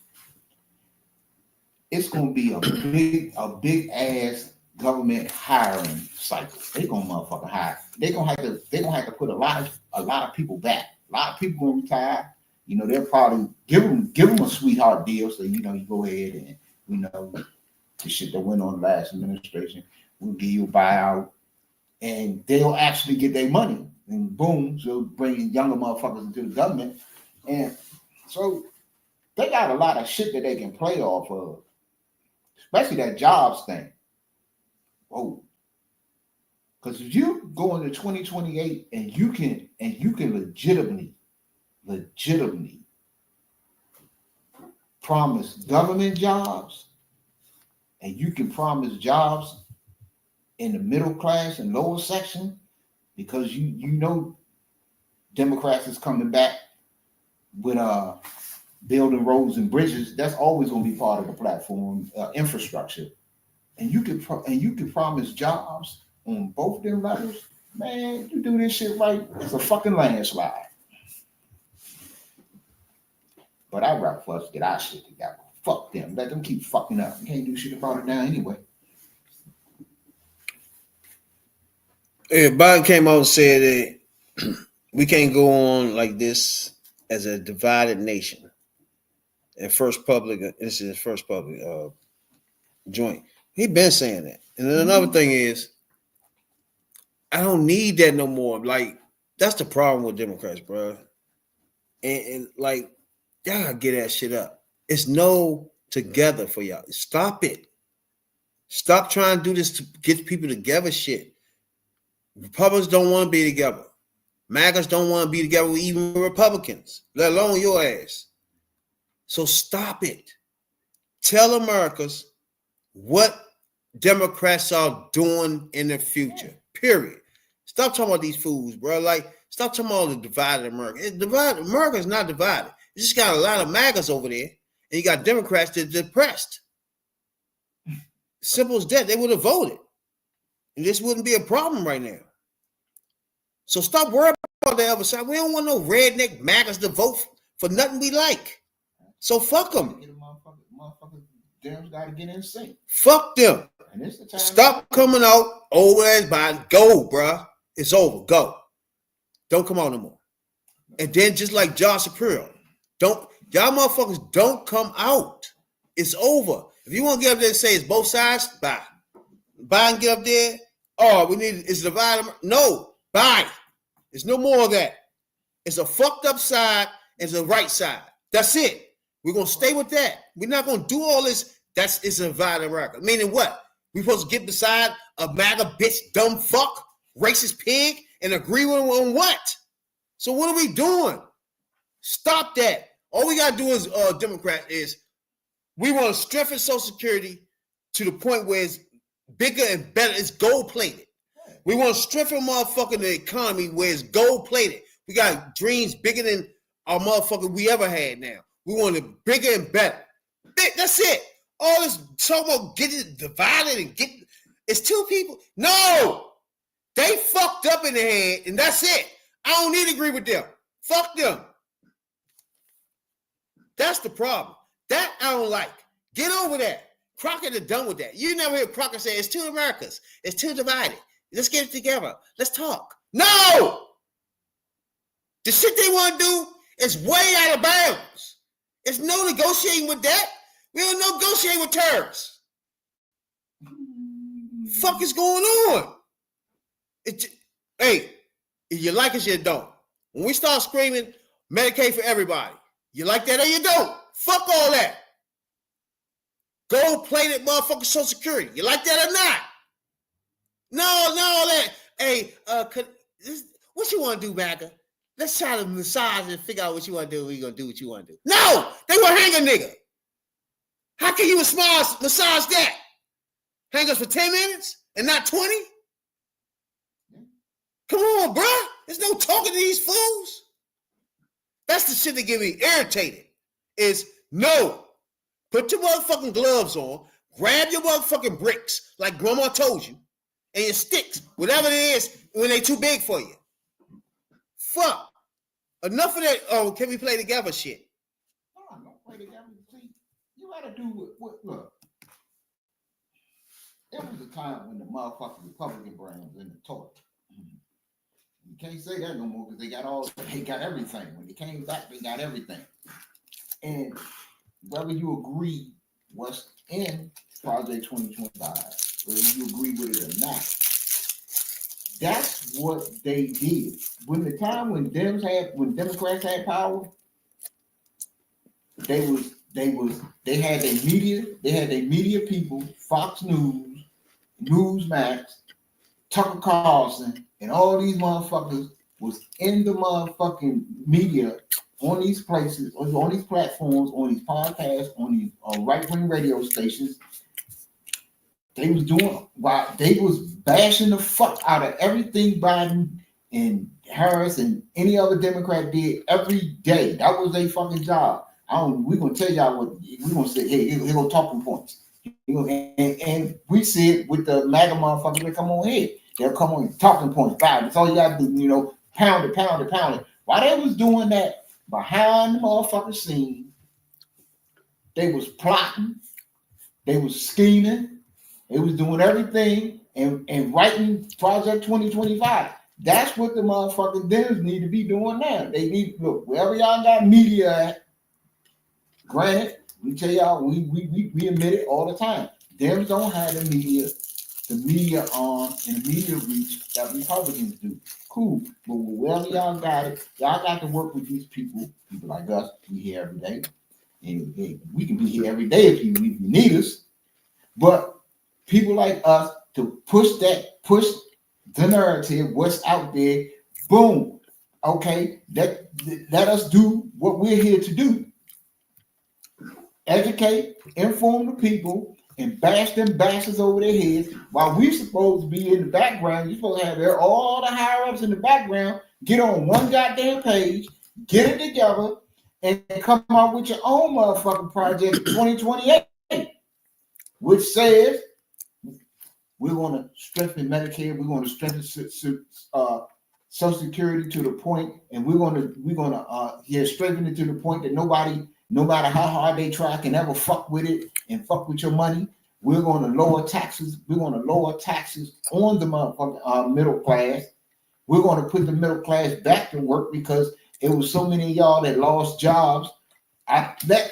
it's gonna be a big ass government hiring cycle. They're gonna motherfucking hire. They're gonna have to put a lot of people back. A lot of people gonna retire. You know, they'll probably give them a sweetheart deal. So you know, you go ahead and the shit that went on the last administration, we'll give you a buyout, and they'll actually get their money. And boom, so bringing younger motherfuckers into the government, and so they got a lot of shit that they can play off of, especially that jobs thing. Whoa. Because if you go into 2028 and you can legitimately promise government jobs, and you can promise jobs in the middle class and lower section, because you know Democrats is coming back with building roads and bridges. That's always going to be part of the platform infrastructure. And you can promise jobs on both of them levels. Man, you do this shit right, it's a fucking landslide. But I'd rather for us to get our shit together. Fuck them. Let them keep fucking up. You can't do shit about it now anyway. Yeah, Biden came out and said that we can't go on like this as a divided nation. And this is his first public joint. He been saying that. And then another thing is, I don't need that no more. Like, that's the problem with Democrats, bro. And like, y'all gotta get that shit up. It's no together for y'all. Stop it. Stop trying to do this to get people together shit. Republicans don't want to be together. MAGAs don't want to be together with even Republicans, let alone your ass. So stop it. Tell Americans what Democrats are doing in the future. Period. Stop talking about these fools, bro. Like, stop talking about the divided America. America is not divided. You just got a lot of MAGAs over there, and you got Democrats that are depressed. Simple as that. They would have voted, and this wouldn't be a problem right now. So stop worrying about the other side. We don't want no redneck MAGAs to vote for nothing we like. So fuck them. Motherfuckers, Dems got to get in sync. Fuck them. And it's the time. Stop coming out. Old ass body. Go, bruh. It's over. Go. Don't come out no more. And then just like Josh Shapiro, y'all motherfuckers don't come out. It's over. If you want to get up there and say it's both sides, bye. Biden get up there. Oh, it's divided. No, bye. There's no more of that. It's a fucked up side. It's a right side. That's it. We're gonna stay with that. We're not gonna do all this. It's a divided America. Meaning what? We supposed to get beside a MAGA bitch, dumb fuck, racist pig, and agree with him on what? So what are we doing? Stop that. All we gotta do as Democrats is we want to strengthen Social Security to the point where it's bigger and better. It's gold plated. We want to strengthen motherfucking the economy where it's gold plated. We got dreams bigger than our motherfucker we ever had now. We want it bigger and better. That's it. All this talking about getting divided and it's two people. No, they fucked up in the head, and that's it. I don't need to agree with them. Fuck them. That's the problem. That I don't like. Get over that. Crockett is done with that. You never hear Crockett say it's two Americas. It's too divided. Let's get it together. Let's talk. No! The shit they want to do is way out of bounds. There's no negotiating with that. We don't negotiate with terrorists. Fuck is going on? Hey, if you like it, you don't. When we start screaming Medicaid for everybody, you like that or you don't. Fuck all that. gold-plated motherfucking Social Security. You like that or not? No, that. Hey, what you want to do, Macca? Let's try to massage and figure out what you want to do. We're going to do what you want to do. No, they will hang a nigga. How can you massage that? Hang us for 10 minutes and not 20? Come on, bro. There's no talking to these fools. That's the shit that get me irritated. Is no. Put your motherfucking gloves on. Grab your motherfucking bricks, like Grandma told you, and your sticks, whatever it is, when they too big for you. Fuck. Enough of that. Oh, can we play together shit? No, don't play together. See, you gotta do what look. There was a time when the motherfucking Republican brand was in the toilet. You can't say that no more because they got everything. When they came back, they got everything. And whether you agree what's in Project 2025, whether you agree with it or not, that's what they did. When Democrats had power, they had their media people, Fox News, Newsmax, Tucker Carlson, and all these motherfuckers was in the motherfucking media on these places, on these platforms, on these podcasts, on these right-wing radio stations. They was bashing the fuck out of everything Biden and Harris and any other Democrat did every day. That was their fucking job. We're gonna tell y'all what we're gonna say. Hey, here go talking points. And we see it with the MAGA motherfuckers that come on here. They'll come on talking points. That's all you gotta do, pound it. While they was doing that behind the motherfucking scene, they was plotting, they was scheming, they was doing everything and writing Project 2025. That's what the motherfucking Dems need to be doing now. They need look wherever y'all got media at. Granted, we tell y'all we admit it all the time. Dems don't have the media arm and the media reach that Republicans do. Cool, but wherever y'all got it, y'all got to work with these people like us. We here every day, and we can be here every day if you need us. But people like us to push the narrative, what's out there. Boom. Okay, let us do what we're here to do. Educate, inform the people, and bash them bastards over their heads while we're supposed to be in the background. You're supposed to have all the higher ups in the background, get on one goddamn page, get it together, and come out with your own motherfucking project 2028, which says we're going to strengthen Medicare, we're going to strengthen Social Security to the point, and we're going to strengthen it to the point that nobody, no matter how hard they try, can ever fuck with it and fuck with your money. We're going to lower taxes. We're going to lower taxes on the motherfucking middle class. We're going to put the middle class back to work because it was so many of y'all that lost jobs. That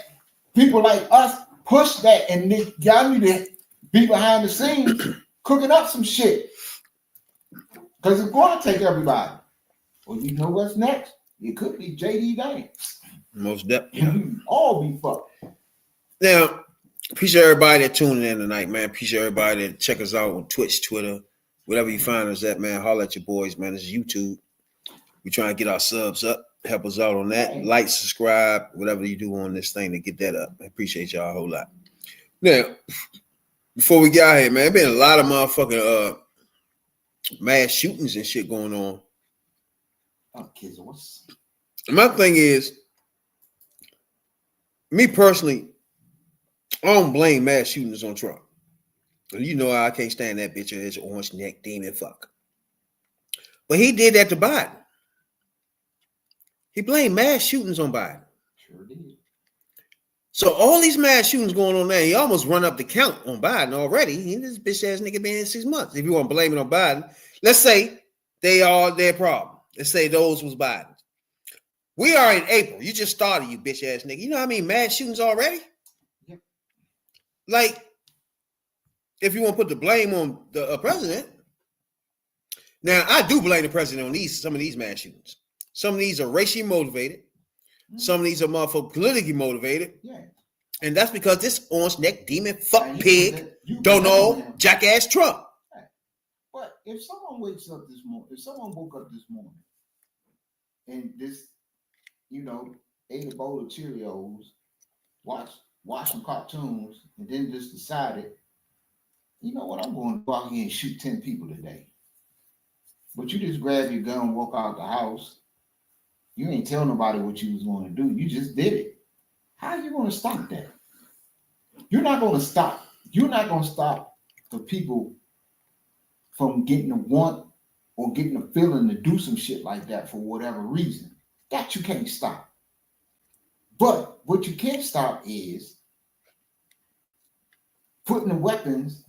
people like us push that, and y'all need to be behind the scenes cooking up some shit because it's going to take everybody. Well, you know what's next? It could be JD Vance. Most definitely. All be fucked. Now, appreciate everybody that tuning in tonight, man. Appreciate everybody that check us out on Twitch, Twitter, whatever you find us at, man. Holler at your boys, man. This is YouTube. We trying to get our subs up. Help us out on that. Like, subscribe, whatever you do on this thing to get that up. I appreciate y'all a whole lot. Now, before we get out here, man, been a lot of motherfucking mass shootings and shit going on. Oh, kids, what's My thing is, me personally, I don't blame mass shootings on Trump. You know I can't stand that bitch as orange neck demon fuck. But he did that to Biden. He blamed mass shootings on Biden. sure did. So all these mass shootings going on now, he almost run up the count on Biden already. This bitch ass nigga been in 6 months. If you want to blame it on Biden, let's say they are their problem. Let's say those was Biden. We are in April. You just started, you bitch ass nigga. You know how many mass shootings already? Yep. Like, if you want to put the blame on the president, now I do blame the president on some of these mass shootings. Some of these are racially motivated. Some of these are motherfucking politically motivated. Yeah. And that's because this orange neck demon fuck And pig you don't know him. jackass Trump. But if someone wakes up this morning, if someone woke up this morning and this, ate a bowl of Cheerios, watched some cartoons, and then just decided, you know what, I'm going to go out here and shoot 10 people today. But you just grab your gun, walk out the house. You ain't tell nobody what you was going to do. You just did it. How are you going to stop that? You're not going to stop. You're not going to stop the people from getting a want or getting a feeling to do some shit like that for whatever reason. That you can't stop. But what you can't stop is putting the weapons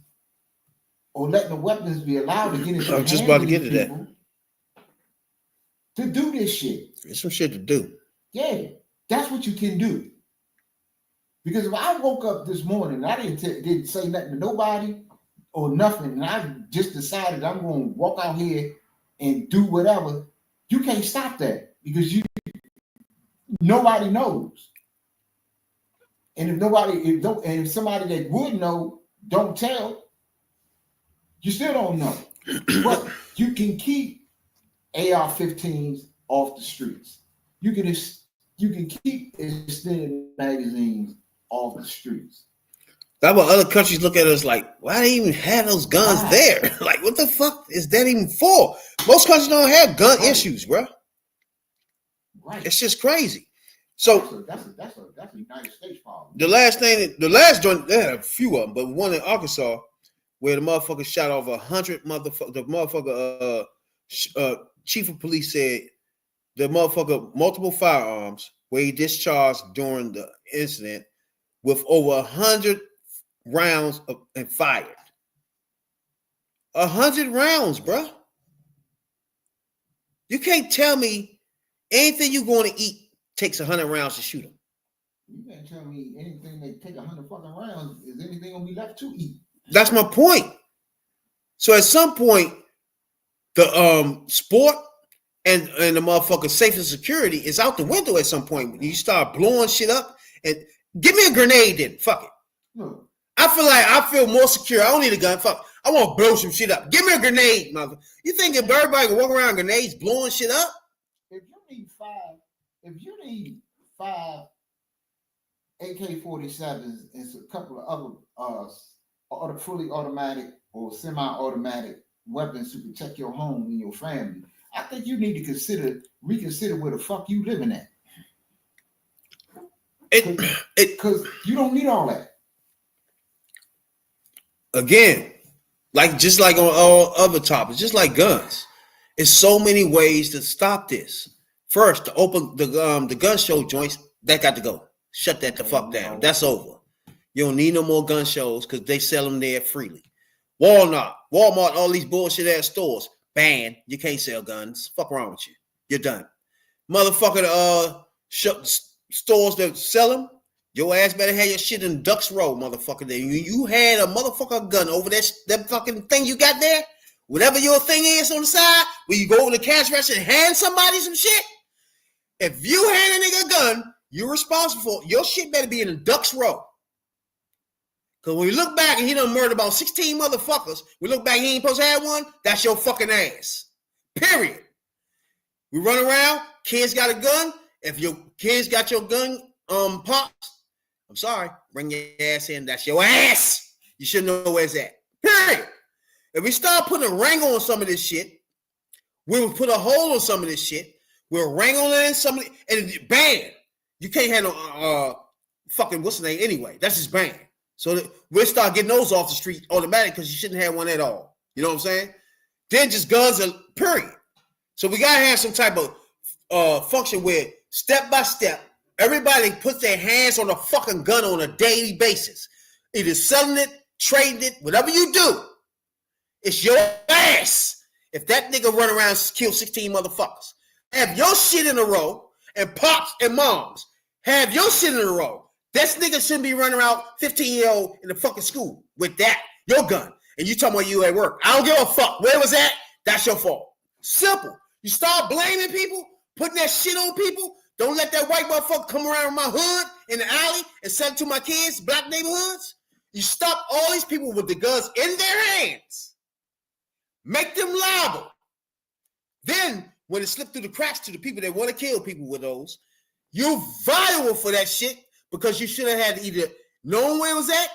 or letting the weapons be allowed to get into I'm just about to get to that. To do this shit. There's some shit to do. Yeah, that's what you can do. Because if I woke up this morning and I didn't say nothing to nobody or nothing, and I just decided I'm going to walk out here and do whatever, you can't stop that because nobody knows. And if somebody that would know don't tell, you still don't know. But you can keep AR-15s off the streets. You can keep extended magazines off the streets. That's what other countries look at us like, why they even have those guns there? Like, what the fuck is that even for? Most countries don't have gun issues, bro. Right. It's just crazy. So that's a United States problem. the last joint, they had a few of them, but one in Arkansas where the motherfucker shot off 100 motherfuckers. The motherfucker, chief of police said the motherfucker multiple firearms where he discharged during the incident with over 100 rounds and fired. 100 rounds, bro. You can't tell me anything you're going to eat takes 100 rounds to shoot them. You can't tell me anything that take 100 fucking rounds is anything gonna be left to eat. That's my point. So at some point, the sport and the motherfucker safety and security is out the window at some point. You start blowing shit up and give me a grenade then. Fuck it. No. I feel more secure. I don't need a gun. Fuck. I want to blow some shit up. Give me a grenade, motherfucker. You think if everybody can walk around grenades blowing shit up? If you need five AK-47s and a couple of other fully automatic or semi-automatic weapons to protect your home and your family, I think you need to reconsider where the fuck you living at. Because you don't need all that. Again, just like on all other topics, just like guns, it's so many ways to stop this. First, to open the gun show joints, that got to go. Shut that the fuck down. That's over. You don't need no more gun shows because they sell them there freely. Walmart, all these bullshit ass stores, banned. You can't sell guns. Fuck wrong with you. You're done. Motherfucker, stores that sell them, your ass better have your shit in Ducks Row, motherfucker. You had a motherfucker gun over that fucking thing you got there, whatever your thing is on the side, where you go over the cash register and hand somebody some shit. If you hand a nigga a gun, you're responsible for your shit better be in the Ducks Row. Because when we look back and he done murdered about 16 motherfuckers, we look back, he ain't supposed to have one, that's your fucking ass. Period. We run around, kids got a gun. If your kids got your gun, pops, I'm sorry, bring your ass in, that's your ass. You should know where it's at. Period. If we start putting a wrangle on some of this shit, we will put a hold on some of this shit. We'll wrangle in some of it, and banned. You can't have no fucking what's the name anyway. That's just banned. So we'll start getting those off the street automatic because you shouldn't have one at all. You know what I'm saying? Then just guns are period. So we gotta have some type of function where step by step, everybody puts their hands on a fucking gun on a daily basis. Either selling it, trading it, whatever you do, it's your ass. If that nigga run around and kill 16 motherfuckers, have your shit in a row, and pops and moms have your shit in a row. This nigga shouldn't be running around 15-year-old in the fucking school with that, your gun. And you talking about you at work. I don't give a fuck. Where was that? That's your fault. Simple. You start blaming people, putting that shit on people, Don't let that white motherfucker come around my hood in the alley and sell it to my kids, black neighborhoods. You stop all these people with the guns in their hands. Make them liable. Then, when it slipped through the cracks to the people that want to kill people with those, you're viable for that shit because you should have had either known where it was at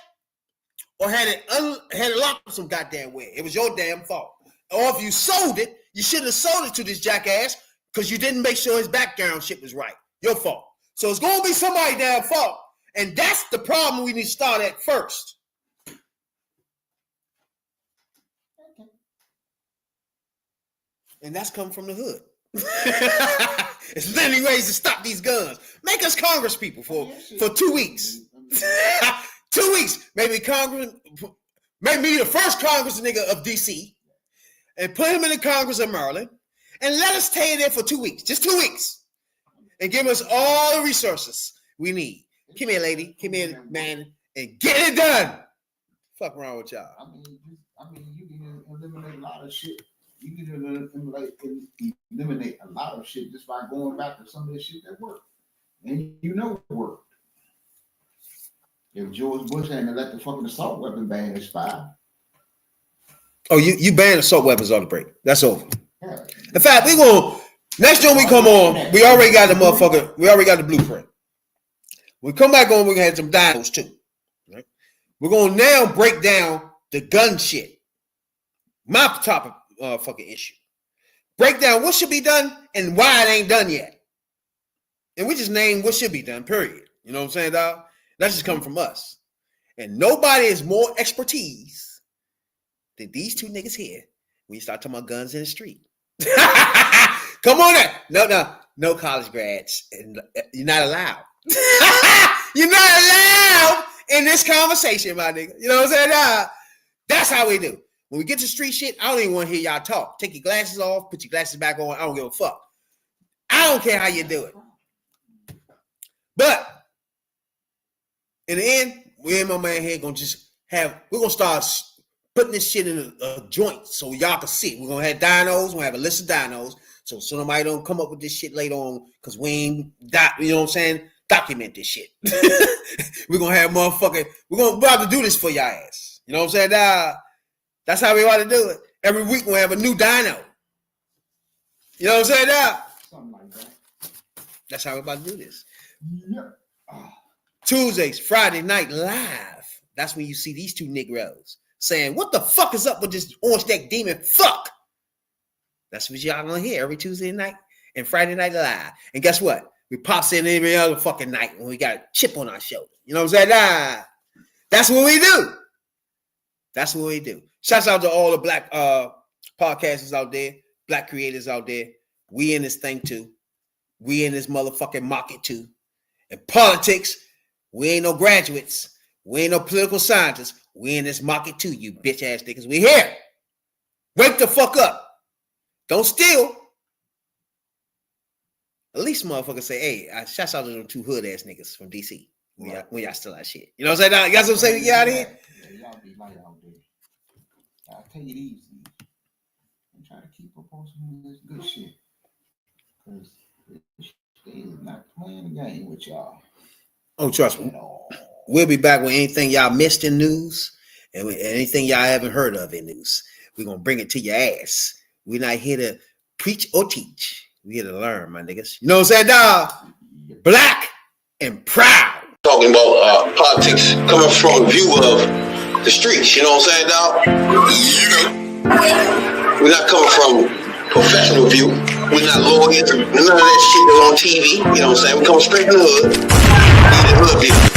or had it locked some goddamn way. It was your damn fault. Or if you sold it, you shouldn't have sold it to this jackass because you didn't make sure his background shit was right. Your fault. So it's going to be somebody's damn fault. And that's the problem we need to start at first. And that's come from the hood. It's many ways to stop these guns. Make us Congress people for 2 weeks. 2 weeks. Maybe the first Congress nigga of DC and put him in the Congress of Maryland and let us stay there for 2 weeks. Just 2 weeks. And give us all the resources we need. Come here, lady. Come here, man. And get it done. Fuck wrong with y'all. I mean, you can eliminate a lot of shit. You can eliminate a lot of shit just by going back to some of the shit that worked. And you know it worked. If George Bush hadn't let the fucking assault weapon ban expire. Oh, you banned assault weapons on the break. That's over. Yeah. In fact, we gonna next time we come on, we already got the motherfucker, we already got the blueprint. We come back on, we're gonna have some dinos too. Right? We're gonna now break down the gun shit. My topic fucking issue. Break down what should be done and why it ain't done yet. And we just name what should be done, period. You know what I'm saying, dog? That's just coming from us. And nobody is more expertise than these two niggas here when you start talking about guns in the street. Come on now. No college grads. You're not allowed. You're not allowed in this conversation, my nigga. You know what I'm saying? That's how we do. When we get to street shit, I don't even want to hear y'all talk. Take your glasses off, put your glasses back on. I don't give a fuck. I don't care how you do it. But in the end, we and my man here we're gonna start putting this shit in a joint so y'all can see. We're gonna have dinos, we're gonna have a list of dinos. So nobody don't come up with this shit later on because we ain't you know what I'm saying? Document this shit. We're gonna have we're about to do this for y'all ass. You know what I'm saying? That's how we want to do it. Every week we'll have a new dino. You know what I'm saying? Something like that. That's how we're about to do this. Yeah. Tuesdays, Friday night live. That's when you see these two Negroes saying, what the fuck is up with this orange neck demon? Fuck. That's what y'all gonna hear every Tuesday night and Friday night live. And guess what? We pops in every other fucking night when we got a chip on our shoulder. You know what I'm saying? That's what we do. That's what we do. Shouts out to all the black podcasters out there, black creators out there. We in this thing too. We in this motherfucking market too. In politics, we ain't no graduates. We ain't no political scientists. We in this market too, you bitch ass niggas. We here. Wake the fuck up. Don't steal. At least motherfuckers say, hey, shouts out to them two hood ass niggas from DC. When y'all still out shit. You know what I'm saying? You guys what I'm saying? Get out of here. Y'all be light out there. I'll take it easy. I'm trying to keep up on some of this good shit. Because they is not playing the game with y'all. Oh, trust me. We'll be back with anything y'all missed in news and anything y'all haven't heard of in news. We're going to bring it to your ass. We're not here to preach or teach. We're here to learn, my niggas. You know what I'm saying, dog? Black and proud. Talking about politics coming from a view of the streets, you know what I'm saying, dog? You know, we're not coming from professional view. We're not lawyers. None of that shit that's on TV. You know what I'm saying? We come straight from the hood. The hood view.